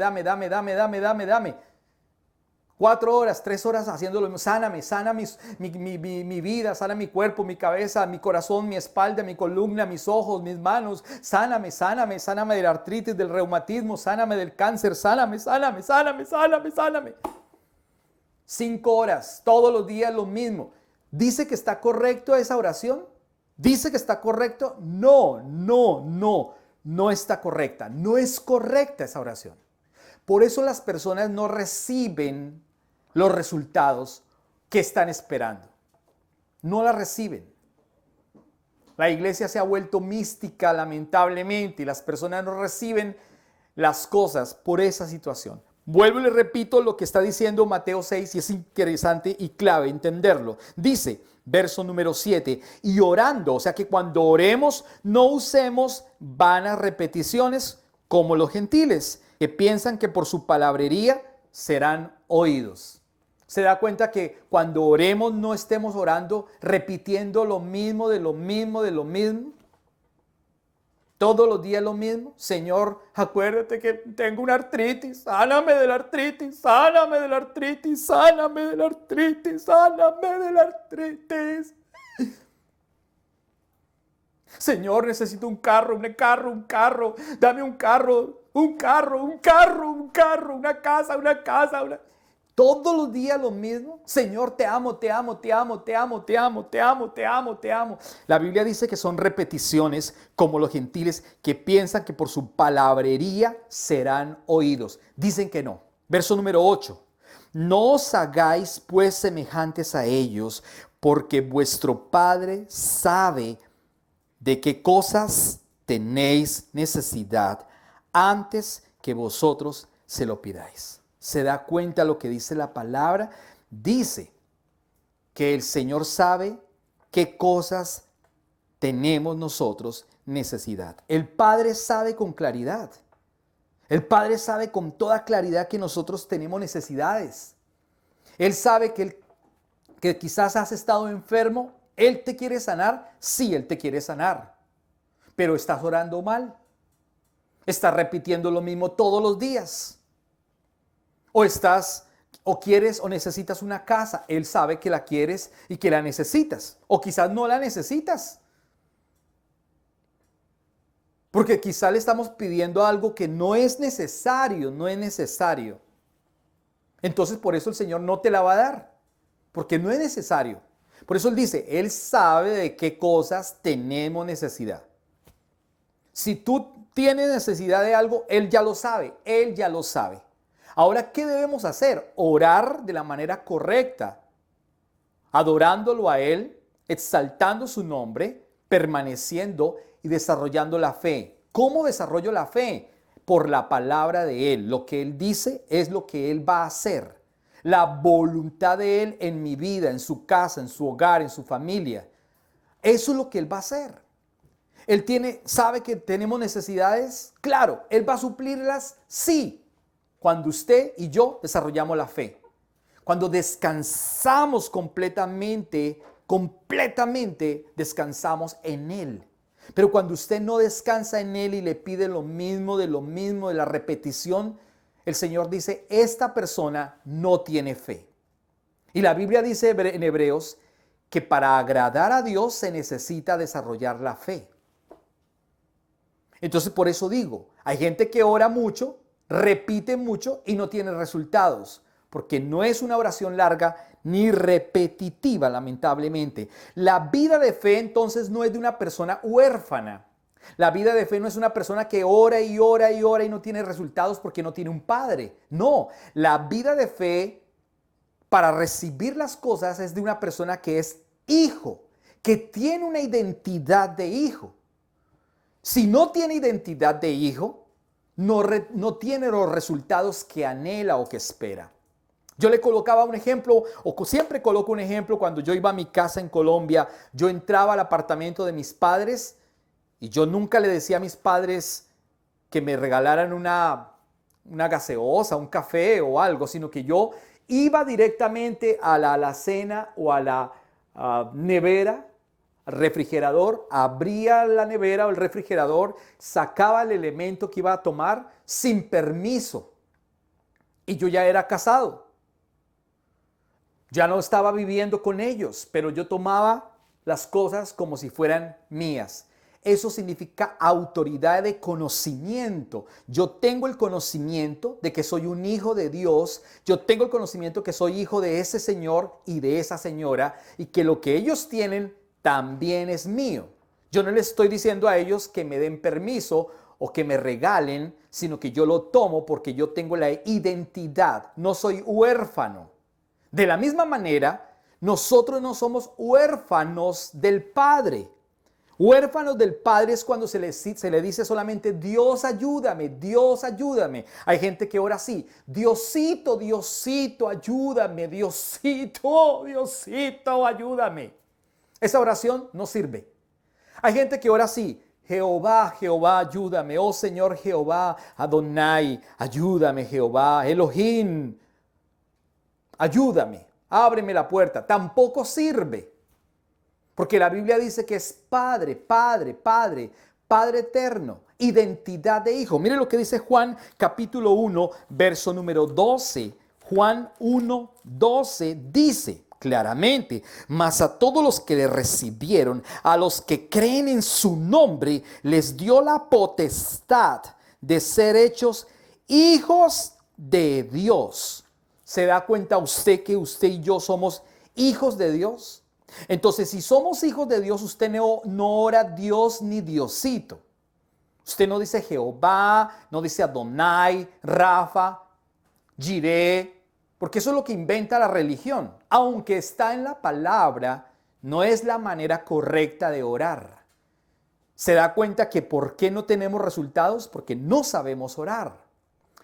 4 horas, 3 horas haciéndolo mismo. Sáname, sana mi vida, sana mi cuerpo, mi cabeza, mi corazón, mi espalda, mi columna, mis ojos, mis manos. Sáname, sáname, sáname de la artritis, del reumatismo, sáname del cáncer, sáname, sáname, sáname, sáname, sáname. 5 horas, todos los días lo mismo. ¿Dice que está correcto esa oración? ¿Dice que está correcto? No, no, no, no está correcta. No es correcta esa oración. Por eso las personas no reciben los resultados que están esperando. No la reciben. La iglesia se ha vuelto mística, lamentablemente, y las personas no reciben las cosas por esa situación. Vuelvo y le repito lo que está diciendo Mateo 6 y es interesante y clave entenderlo. Dice, verso número 7, y orando, o sea que cuando oremos no usemos vanas repeticiones como los gentiles, que piensan que por su palabrería serán oídos. Se da cuenta que cuando oremos no estemos orando repitiendo lo mismo, de lo mismo, de lo mismo. Todos los días lo mismo. Señor, acuérdate que tengo una artritis. Sáname de la artritis, sáname de la artritis, sáname de la artritis, sáname de la artritis. Señor, necesito un carro. Dame un carro, una casa. Todos los días lo mismo. Señor, te amo. La Biblia dice que son repeticiones como los gentiles que piensan que por su palabrería serán oídos. Dicen que no. Verso número 8. No os hagáis pues semejantes a ellos, porque vuestro Padre sabe de qué cosas tenéis necesidad antes que vosotros se lo pidáis. ¿Se da cuenta lo que dice la palabra? Dice que el Señor sabe qué cosas tenemos nosotros necesidad. El Padre sabe con claridad. El Padre sabe con toda claridad que nosotros tenemos necesidades. Él sabe que quizás has estado enfermo. ¿Él te quiere sanar? Sí, Él te quiere sanar. Pero estás orando mal. Estás repitiendo lo mismo todos los días. O quieres o necesitas una casa. Él sabe que la quieres y que la necesitas. O quizás no la necesitas. Porque quizás le estamos pidiendo algo que no es necesario. Entonces por eso el Señor no te la va a dar. Porque no es necesario. Por eso Él dice, Él sabe de qué cosas tenemos necesidad. Si tú tienes necesidad de algo, Él ya lo sabe. Ahora, ¿qué debemos hacer? Orar de la manera correcta, adorándolo a Él, exaltando su nombre, permaneciendo y desarrollando la fe. ¿Cómo desarrollo la fe? Por la palabra de Él. Lo que Él dice es lo que Él va a hacer. La voluntad de Él en mi vida, en su casa, en su hogar, en su familia. Eso es lo que Él va a hacer. Él sabe que tenemos necesidades. Claro, Él va a suplirlas, sí. Cuando usted y yo desarrollamos la fe. Cuando descansamos completamente descansamos en Él. Pero cuando usted no descansa en Él y le pide lo mismo, de la repetición, el Señor dice, esta persona no tiene fe. Y la Biblia dice en Hebreos que para agradar a Dios se necesita desarrollar la fe. Entonces por eso digo, hay gente que ora mucho, repite mucho y no tiene resultados, porque no es una oración larga ni repetitiva, lamentablemente. La vida de fe entonces no es de una persona huérfana. La vida de fe no es una persona que ora y no tiene resultados porque no tiene un padre. No, la vida de fe para recibir las cosas es de una persona que es hijo, que tiene una identidad de hijo. Si no tiene identidad de hijo, no tiene los resultados que anhela o que espera. Yo le colocaba un ejemplo, o siempre coloco un ejemplo, cuando yo iba a mi casa en Colombia, yo entraba al apartamento de mis padres y yo nunca le decía a mis padres que me regalaran una gaseosa, un café o algo, sino que yo iba directamente a la alacena o a la nevera, al refrigerador, abría la nevera o el refrigerador, sacaba el elemento que iba a tomar sin permiso. Y yo ya era casado. Ya no estaba viviendo con ellos, pero yo tomaba las cosas como si fueran mías. Eso significa autoridad de conocimiento. Yo tengo el conocimiento de que soy un hijo de Dios. Yo tengo el conocimiento que soy hijo de ese señor y de esa señora y que lo que ellos tienen también es mío. Yo no les estoy diciendo a ellos que me den permiso o que me regalen, sino que yo lo tomo porque yo tengo la identidad. No soy huérfano. De la misma manera, nosotros no somos huérfanos del Padre. Huérfanos del Padre es cuando se le dice solamente Dios ayúdame, Dios ayúdame. Hay gente que ora así, Diosito, Diosito ayúdame, Diosito, Diosito ayúdame. Esa oración no sirve. Hay gente que ora así, Jehová, Jehová ayúdame, oh Señor Jehová, Adonai, ayúdame Jehová, Elohim. ayúdame, ábreme la puerta, tampoco sirve. Porque la Biblia dice que es Padre, Padre, Padre, Padre eterno, identidad de hijo. Mire lo que dice Juan capítulo 1, verso número 12. Juan 1, 12 dice claramente: mas a todos los que le recibieron, a los que creen en su nombre, les dio la potestad de ser hechos hijos de Dios. ¿Se da cuenta usted que usted y yo somos hijos de Dios? Entonces, si somos hijos de Dios, usted no ora Dios ni Diosito. Usted no dice Jehová, no dice Adonai, Rafa, Jireh, porque eso es lo que inventa la religión. Aunque está en la palabra, no es la manera correcta de orar. ¿Se da cuenta que por qué no tenemos resultados? Porque no sabemos orar,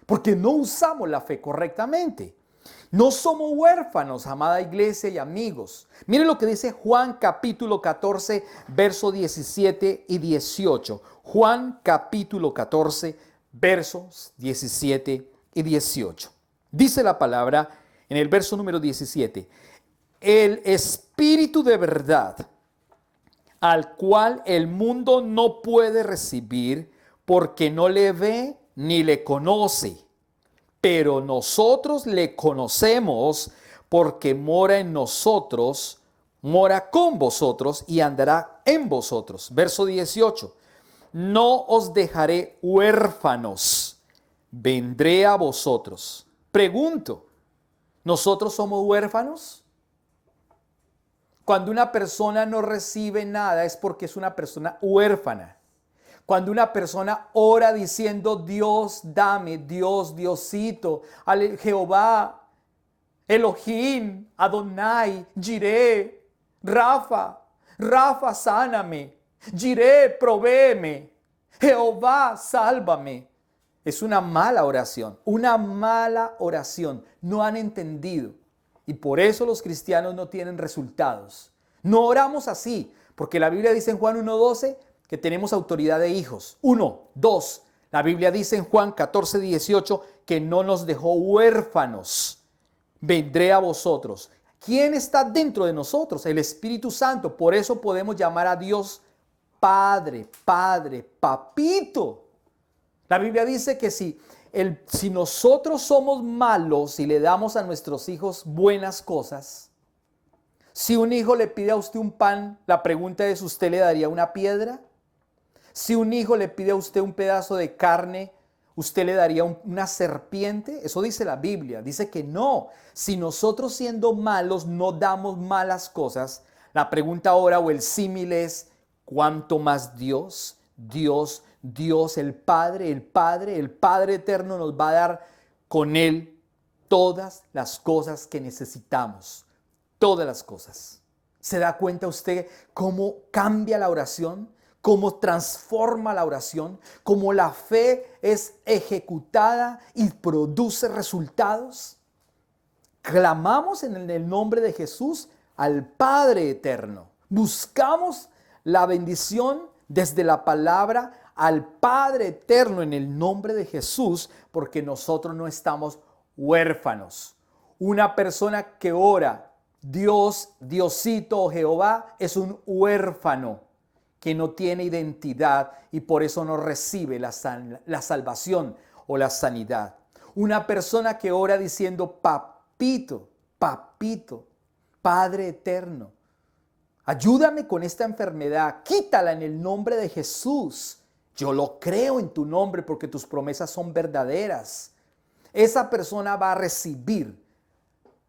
porque no usamos la fe correctamente. No somos huérfanos, amada iglesia y amigos. Miren lo que dice Juan capítulo 14, versos 17 y 18. Juan capítulo 14, versos 17 y 18. Dice la palabra en el verso número 17: el Espíritu de verdad, al cual el mundo no puede recibir porque no le ve ni le conoce. Pero nosotros le conocemos porque mora en nosotros, mora con vosotros y andará en vosotros. Verso 18. No os dejaré huérfanos, vendré a vosotros. Pregunto, ¿nosotros somos huérfanos? Cuando una persona no recibe nada es porque es una persona huérfana. Cuando una persona ora diciendo Dios dame, Dios, Diosito, Jehová, Elohim, Adonai, Jireh, Rafa, Rafa sáname, Jireh provéeme, Jehová sálvame. Es una mala oración, una mala oración. No han entendido. Y por eso los cristianos no tienen resultados. No oramos así, porque la Biblia dice en Juan 1:12 que tenemos autoridad de hijos. 1, 2. La Biblia dice en Juan 14, 18 que no nos dejó huérfanos. Vendré a vosotros. ¿Quién está dentro de nosotros? El Espíritu Santo. Por eso podemos llamar a Dios Padre, Padre, Papito. La Biblia dice que si nosotros somos malos y le damos a nuestros hijos buenas cosas, si un hijo le pide a usted un pan, la pregunta es, ¿usted le daría una piedra? Si un hijo le pide a usted un pedazo de carne, ¿usted le daría una serpiente? Eso dice la Biblia. Dice que no. Si nosotros siendo malos no damos malas cosas, la pregunta ahora o el símil es, ¿cuánto más Dios? Dios, el Padre eterno nos va a dar con Él todas las cosas que necesitamos. Todas las cosas. ¿Se da cuenta usted cómo cambia la oración? ¿Cómo transforma la oración? ¿Cómo la fe es ejecutada y produce resultados? Clamamos en el nombre de Jesús al Padre eterno. Buscamos la bendición desde la palabra al Padre eterno en el nombre de Jesús, porque nosotros no estamos huérfanos. Una persona que ora Dios, Diosito o Jehová es un huérfano que no tiene identidad y por eso no recibe la salvación o la sanidad. Una persona que ora diciendo papito, papito, Padre eterno, ayúdame con esta enfermedad, quítala en el nombre de Jesús. Yo lo creo en tu nombre porque tus promesas son verdaderas. Esa persona va a recibir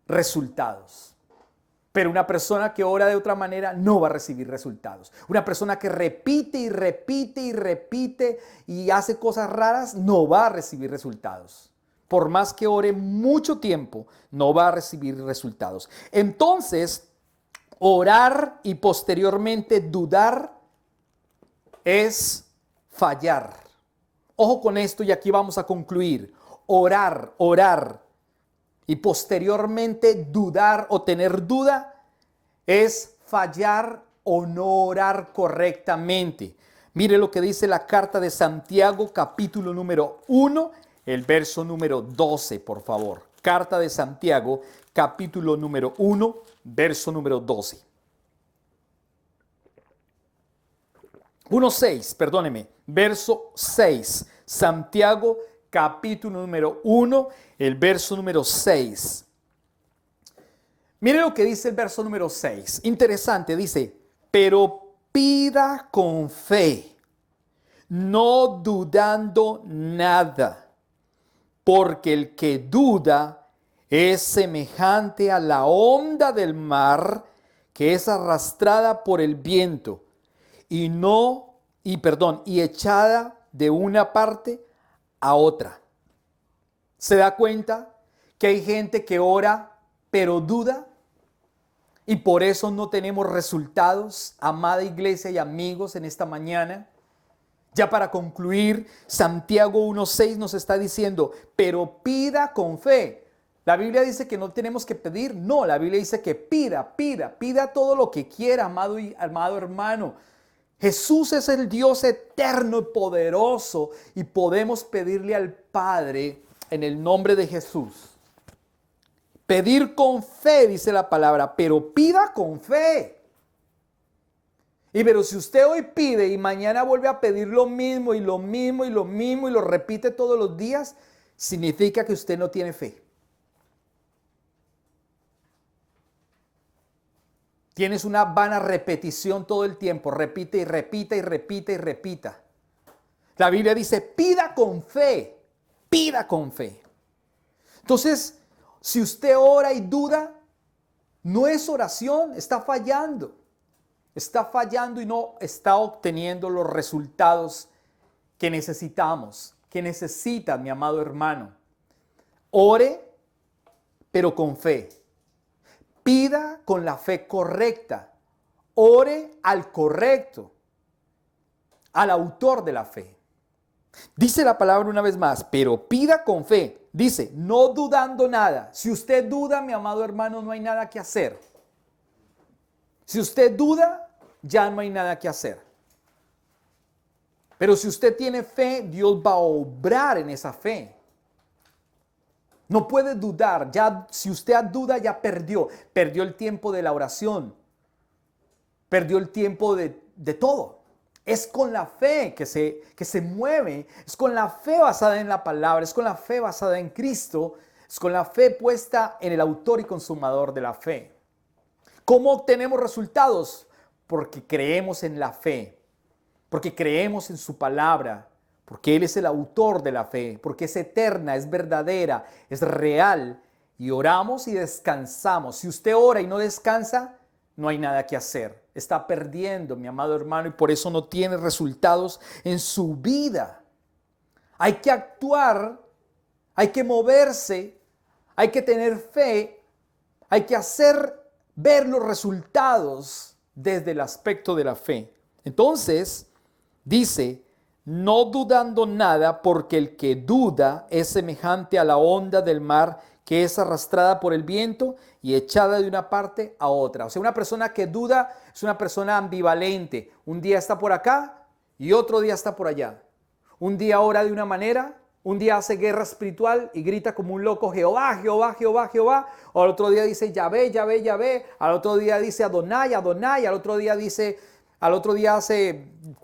resultados. Pero una persona que ora de otra manera no va a recibir resultados. Una persona que repite y repite y repite y hace cosas raras no va a recibir resultados. Por más que ore mucho tiempo, no va a recibir resultados. Entonces, orar y posteriormente dudar es fallar. Ojo con esto y aquí vamos a concluir. Orar y posteriormente dudar o tener duda es fallar o no orar correctamente. Mire lo que dice la carta de Santiago, capítulo número 1, el verso número 12, por favor. Carta de Santiago, capítulo número 1, verso número 12. 1:6, perdóneme, verso 6. Santiago, capítulo número 1, el verso número 6. Mire lo que dice el verso número 6. Interesante, dice, pero pida con fe, no dudando nada, porque el que duda es semejante a la onda del mar que es arrastrada por el viento y echada de una parte a otra. ¿Se da cuenta que hay gente que ora pero duda? Y por eso no tenemos resultados, amada iglesia y amigos, en esta mañana. Ya para concluir, Santiago 1:6 nos está diciendo, pero pida con fe. La Biblia dice que no tenemos que pedir. No, la Biblia dice que pida todo lo que quiera, amado hermano. Jesús es el Dios eterno y poderoso y podemos pedirle al Padre en el nombre de Jesús. Pedir con fe, dice la palabra, pero pida con fe. Pero si usted hoy pide y mañana vuelve a pedir lo mismo y lo mismo y lo mismo y lo repite todos los días, significa que usted no tiene fe. Tienes una vana repetición todo el tiempo, repite y repita y repita y repita. La Biblia dice, pida con fe, pida con fe. Entonces, si usted ora y duda, no es oración, está fallando. Está fallando y no está obteniendo los resultados que necesitamos, que necesita mi amado hermano. Ore, pero con fe. Pida con la fe correcta. Ore al correcto, al autor de la fe. Dice la palabra una vez más, pero pida con fe. Dice, no dudando nada. Si usted duda, mi amado hermano, no hay nada que hacer. Si usted duda, ya no hay nada que hacer. Pero si usted tiene fe, Dios va a obrar en esa fe. No puede dudar. Ya, si usted duda, ya perdió. Perdió el tiempo de la oración. Perdió el tiempo de todo. Es con la fe que se mueve, es con la fe basada en la palabra, es con la fe basada en Cristo, es con la fe puesta en el autor y consumador de la fe. ¿Cómo obtenemos resultados? Porque creemos en la fe, porque creemos en su palabra, porque Él es el autor de la fe, porque es eterna, es verdadera, es real, y oramos y descansamos. Si usted ora y no descansa, no hay nada que hacer. Está perdiendo, mi amado hermano, y por eso no tiene resultados en su vida. Hay que actuar, hay que moverse, hay que tener fe, hay que ver los resultados desde el aspecto de la fe. Entonces, dice, no dudando nada, porque el que duda es semejante a la onda del mar que es arrastrada por el viento y echada de una parte a otra. O sea, una persona que duda es una persona ambivalente. Un día está por acá y otro día está por allá. Un día ora de una manera, un día hace guerra espiritual y grita como un loco, Jehová, Jehová, Jehová, Jehová. O al otro día dice, Yahvé, Yahvé, Yahvé. Al otro día dice Adonai, Adonai. Al otro día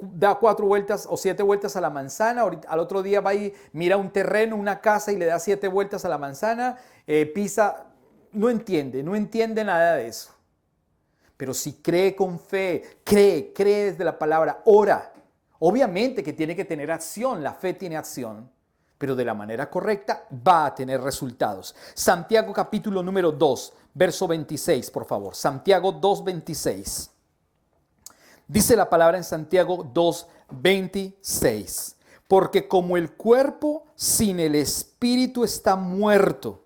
da 4 vueltas o 7 vueltas a la manzana. Al otro día va y mira un terreno, una casa y le da 7 vueltas a la manzana. Pisa, no entiende nada de eso. Pero si cree con fe, cree desde la palabra, ora. Obviamente que tiene que tener acción, la fe tiene acción, pero de la manera correcta va a tener resultados. Santiago capítulo número 2, verso 26, por favor. Santiago 2:26. Dice la palabra en Santiago 2:26. Porque como el cuerpo sin el espíritu está muerto,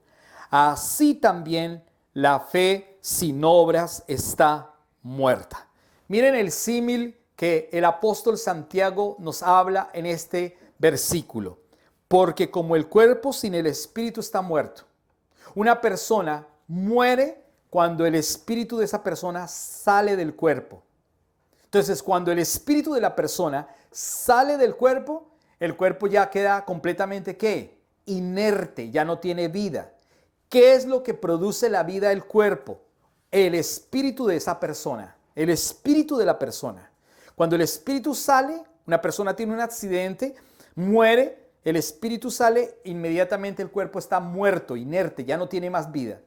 así también la fe sin obras está muerta. Miren el símil que el apóstol Santiago nos habla en este versículo. Porque como el cuerpo sin el espíritu está muerto. Una persona muere cuando el espíritu de esa persona sale del cuerpo. Entonces, cuando el espíritu de la persona sale del cuerpo, el cuerpo ya queda completamente, ¿qué? Inerte, ya no tiene vida. ¿Qué es lo que produce la vida del cuerpo? El espíritu de esa persona, el espíritu de la persona. Cuando el espíritu sale, una persona tiene un accidente, muere, el espíritu sale, inmediatamente el cuerpo está muerto, inerte, ya no tiene más vida.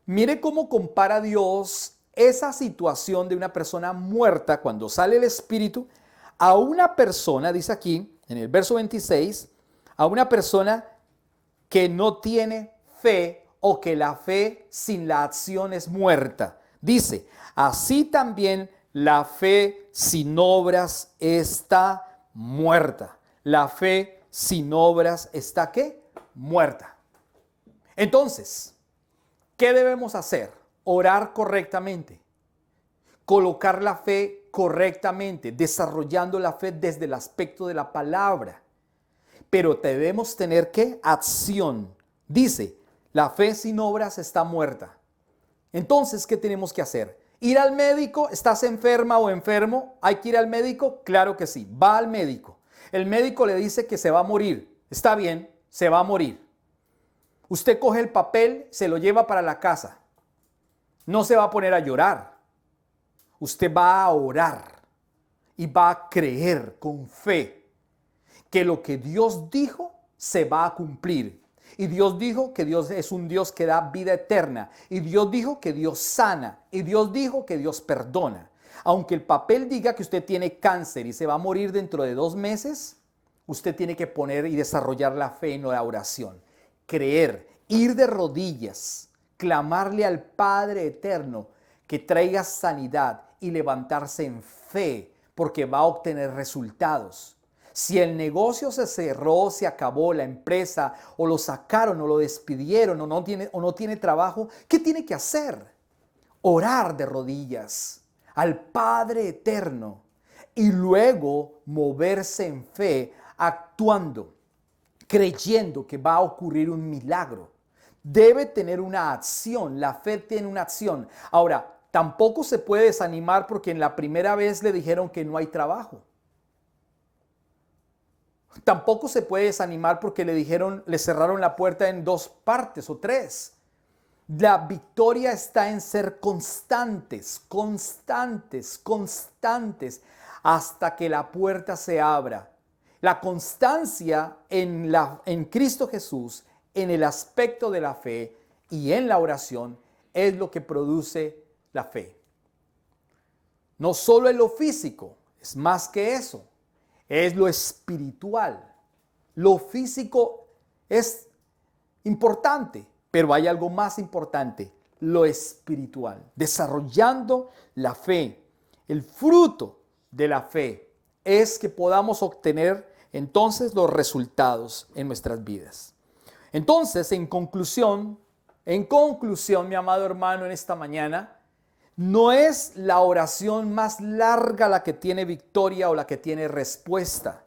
Mire cómo compara Dios esa situación de una persona muerta cuando sale el espíritu a una persona, dice aquí en el verso 26, a una persona que no tiene fe o que la fe sin la acción es muerta. Dice, así también la fe sin obras está muerta. La fe sin obras está ¿qué? Muerta. Entonces, ¿qué debemos hacer? Orar correctamente. Colocar la fe correctamente, desarrollando la fe desde el aspecto de la palabra. Pero debemos tener ¿qué? Acción. Dice, la fe sin obras está muerta. Entonces, ¿qué tenemos que hacer? ¿Ir al médico? ¿Estás enferma o enfermo? ¿Hay que ir al médico? Claro que sí. Va al médico. El médico le dice que se va a morir. Está bien, se va a morir. Usted coge el papel, se lo lleva para la casa. No se va a poner a llorar. Usted va a orar y va a creer con fe que lo que Dios dijo se va a cumplir. Y Dios dijo que Dios es un Dios que da vida eterna. Y Dios dijo que Dios sana. Y Dios dijo que Dios perdona. Aunque el papel diga que usted tiene cáncer y se va a morir dentro de 2 meses, usted tiene que poner y desarrollar la fe en la oración. Creer, ir de rodillas, clamarle al Padre eterno que traiga sanidad y levantarse en fe, porque va a obtener resultados. Si el negocio se cerró, se acabó la empresa, o lo sacaron, o lo despidieron, o no tiene trabajo, ¿qué tiene que hacer? Orar de rodillas al Padre eterno y luego moverse en fe, actuando, creyendo que va a ocurrir un milagro. Debe tener una acción, la fe tiene una acción. Ahora, tampoco se puede desanimar porque en la primera vez le dijeron que no hay trabajo. Tampoco se puede desanimar porque le cerraron la puerta en 2 partes o 3. La victoria está en ser constantes, constantes, constantes, hasta que la puerta se abra. La constancia en Cristo Jesús, en el aspecto de la fe y en la oración, es lo que produce la fe. No solo en lo físico, es más que eso. Es lo espiritual. Lo físico es importante, pero hay algo más importante, lo espiritual. Desarrollando la fe. El fruto de la fe es que podamos obtener entonces los resultados en nuestras vidas. Entonces, en conclusión, mi amado hermano, en esta mañana, no es la oración más larga la que tiene victoria o la que tiene respuesta,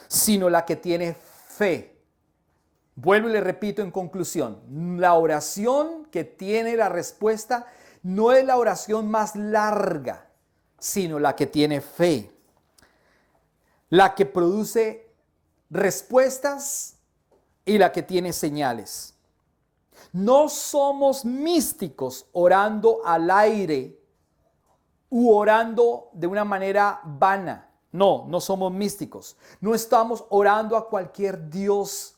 sino la que tiene fe. Vuelvo y le repito en conclusión, la oración que tiene la respuesta no es la oración más larga, sino la que tiene fe. La que produce respuestas y la que tiene señales. No somos místicos orando al aire u orando de una manera vana. No somos místicos. No estamos orando a cualquier dios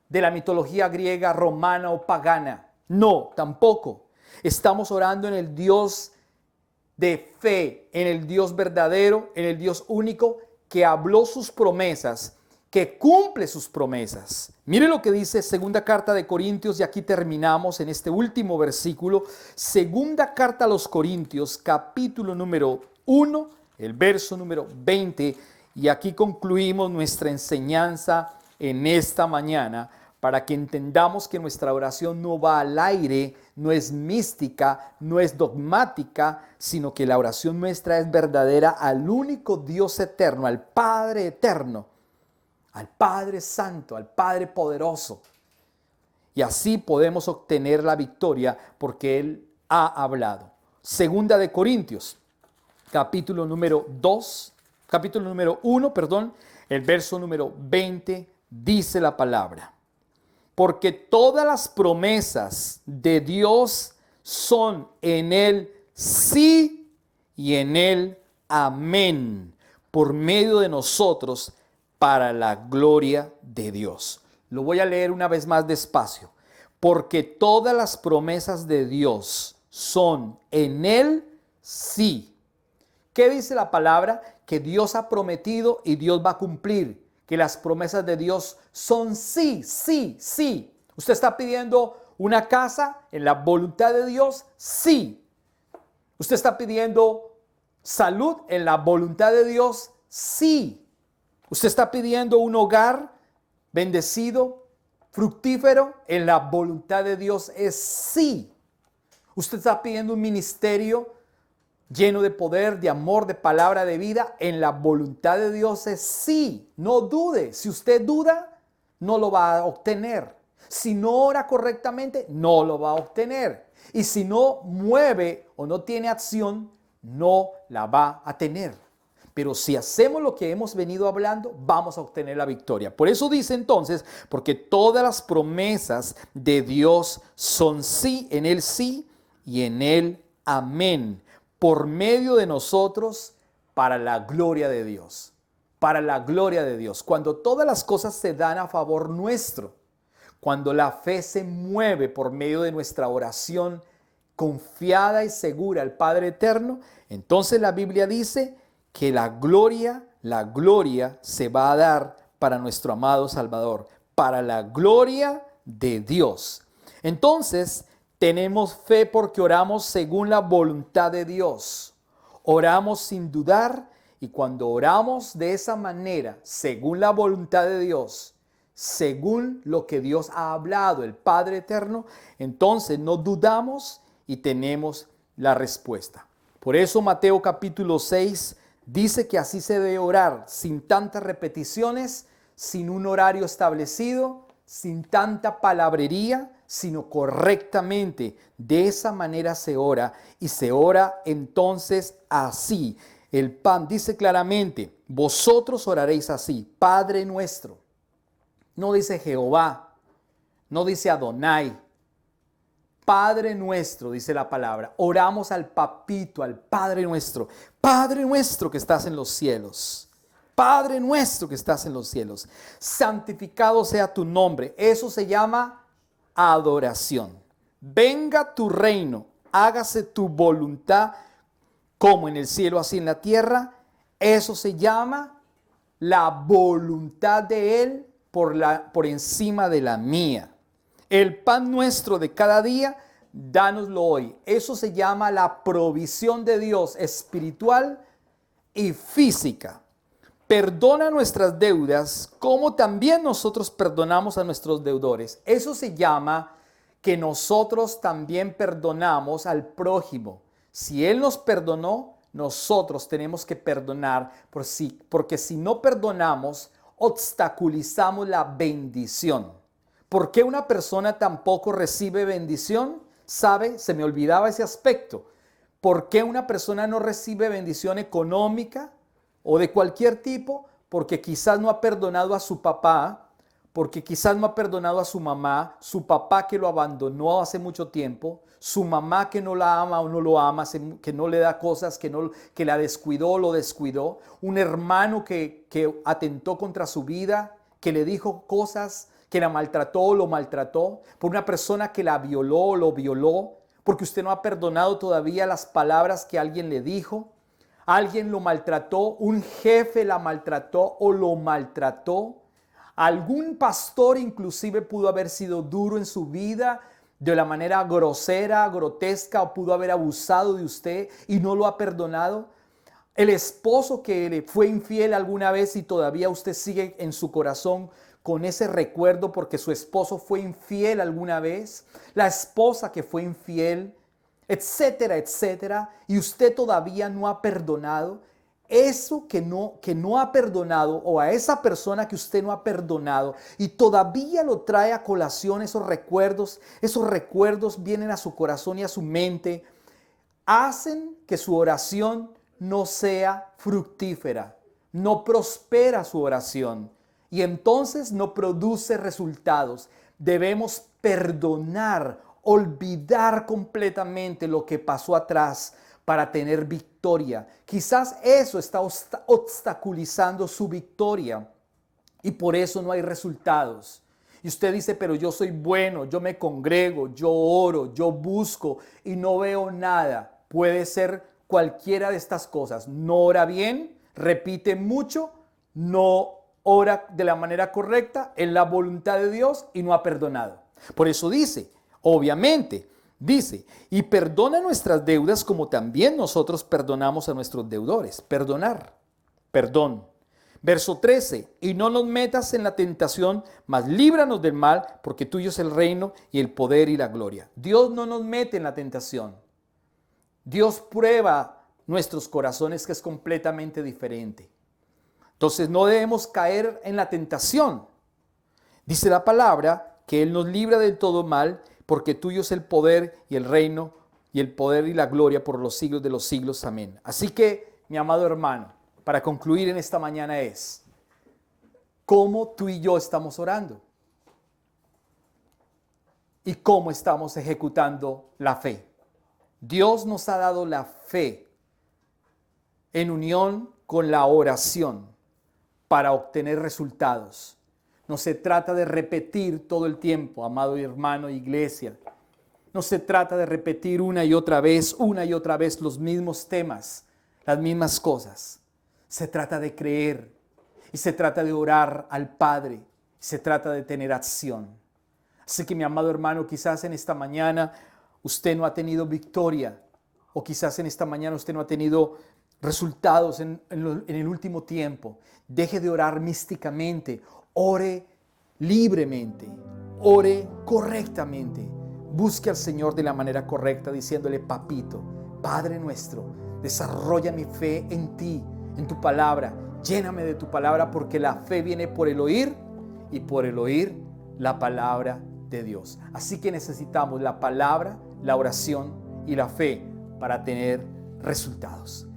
de la mitología griega, romana o pagana. No, tampoco. Estamos orando en el Dios de fe, en el Dios verdadero, en el Dios único que habló sus promesas, que cumple sus promesas. Mire lo que dice segunda carta de Corintios, y aquí terminamos en este último versículo. Segunda carta a los Corintios, capítulo número 1, el verso número 20. Y aquí concluimos nuestra enseñanza en esta mañana para que entendamos que nuestra oración no va al aire, no es mística, no es dogmática, sino que la oración nuestra es verdadera al único Dios eterno, al Padre eterno, al Padre Santo, al Padre poderoso. Y así podemos obtener la victoria porque Él ha hablado. Segunda de Corintios, capítulo número 1, el verso número 20, dice la palabra. porque todas las promesas de Dios son en Él sí y en Él amén, por medio de nosotros, para la gloria de Dios. Lo voy a leer una vez más despacio. Porque todas las promesas de Dios son en Él sí. ¿Qué dice la palabra? Que Dios ha prometido y Dios va a cumplir. Que las promesas de Dios son sí, sí, sí. ¿Usted está pidiendo una casa en la voluntad de Dios? Sí. ¿Usted está pidiendo salud en la voluntad de Dios? Sí. ¿Usted está pidiendo un hogar bendecido, fructífero? En la voluntad de Dios es sí. ¿Usted está pidiendo un ministerio lleno de poder, de amor, de palabra de vida? En la voluntad de Dios es sí. No dude. Si usted duda, no lo va a obtener. Si no ora correctamente, no lo va a obtener. Y si no mueve o no tiene acción, no la va a tener. Pero si hacemos lo que hemos venido hablando, vamos a obtener la victoria. Por eso dice entonces, porque todas las promesas de Dios son sí, en Él sí y en Él amén, por medio de nosotros, para la gloria de Dios. Para la gloria de Dios. Cuando todas las cosas se dan a favor nuestro, cuando la fe se mueve por medio de nuestra oración confiada y segura al Padre Eterno, entonces la Biblia dice que la gloria se va a dar para nuestro amado Salvador, para la gloria de Dios. Entonces, tenemos fe porque oramos según la voluntad de Dios. Oramos sin dudar, y cuando oramos de esa manera, según la voluntad de Dios, según lo que Dios ha hablado, el Padre Eterno, entonces no dudamos y tenemos la respuesta. Por eso Mateo capítulo 6 dice que así se debe orar, sin tantas repeticiones, sin un horario establecido, sin tanta palabrería, sino correctamente. De esa manera se ora, y se ora entonces así. El pan dice claramente, vosotros oraréis así, Padre nuestro. No dice Jehová, no dice Adonai. Padre nuestro, dice la palabra. Oramos al papito, al Padre nuestro. Padre nuestro que estás en los cielos. Padre nuestro que estás en los cielos. Santificado sea tu nombre. Eso se llama adoración. Venga tu reino. Hágase tu voluntad como en el cielo, así en la tierra. Eso se llama la voluntad de Él por encima de la mía. El pan nuestro de cada día, dánoslo hoy. Eso se llama la provisión de Dios espiritual y física. Perdona nuestras deudas como también nosotros perdonamos a nuestros deudores. Eso se llama que nosotros también perdonamos al prójimo. Si Él nos perdonó, nosotros tenemos que perdonar, porque si no perdonamos, obstaculizamos la bendición. ¿Por qué una persona tampoco recibe bendición? ¿Sabe? Se me olvidaba ese aspecto. ¿Por qué una persona no recibe bendición económica o de cualquier tipo? Porque quizás no ha perdonado a su papá, porque quizás no ha perdonado a su mamá, su papá que lo abandonó hace mucho tiempo, su mamá que no la ama o no lo ama, que no le da cosas, que la descuidó o lo descuidó, un hermano que atentó contra su vida, que le dijo cosas, que la maltrató o lo maltrató, por una persona que la violó o lo violó, porque usted no ha perdonado todavía las palabras que alguien le dijo. Alguien lo maltrató, un jefe la maltrató o lo maltrató. Algún pastor inclusive pudo haber sido duro en su vida de la manera grosera, grotesca, o pudo haber abusado de usted y no lo ha perdonado. El esposo que le fue infiel alguna vez y todavía usted sigue en su corazón con ese recuerdo porque su esposo fue infiel alguna vez, la esposa que fue infiel, etcétera, etcétera, y usted todavía no ha perdonado. Eso que no ha perdonado, o a esa persona que usted no ha perdonado y todavía lo trae a colación, esos recuerdos vienen a su corazón y a su mente, hacen que su oración no sea fructífera, no prospera su oración. Y entonces no produce resultados. debemos perdonar, olvidar completamente lo que pasó atrás para tener victoria. Quizás eso está obstaculizando su victoria y por eso no hay resultados. Y usted dice, pero yo soy bueno, yo me congrego, yo oro, yo busco y no veo nada. Puede ser cualquiera de estas cosas. No ora bien, repite mucho, no ora de la manera correcta, en la voluntad de Dios y no ha perdonado. Por eso dice, obviamente, dice, y perdona nuestras deudas como también nosotros perdonamos a nuestros deudores. Perdonar, perdón. Verso 13, y no nos metas en la tentación, mas líbranos del mal, porque tuyo es el reino y el poder y la gloria. Dios no nos mete en la tentación. Dios prueba nuestros corazones, que es completamente diferente. Entonces no debemos caer en la tentación. Dice la palabra que Él nos libra del todo mal, porque tuyo es el poder y el reino y el poder y la gloria por los siglos de los siglos. Amén. Así que, mi amado hermano, para concluir en esta mañana es, ¿cómo tú y yo estamos orando? ¿Y cómo estamos ejecutando la fe? Dios nos ha dado la fe en unión con la oración para obtener resultados. No se trata de repetir todo el tiempo, amado hermano, iglesia. No se trata de repetir una y otra vez los mismos temas, las mismas cosas. Se trata de creer y se trata de orar al Padre. Se trata de tener acción. Así que mi amado hermano, quizás en esta mañana usted no ha tenido victoria o quizás en esta mañana usted no ha tenido resultados en el último tiempo. Deje de orar místicamente, ore libremente, ore correctamente. Busque al Señor de la manera correcta diciéndole, papito, Padre nuestro, desarrolla mi fe en ti, en tu palabra, lléname de tu palabra, porque la fe viene por el oír y por el oír la palabra de Dios. Así que necesitamos la palabra, la oración y la fe para tener resultados.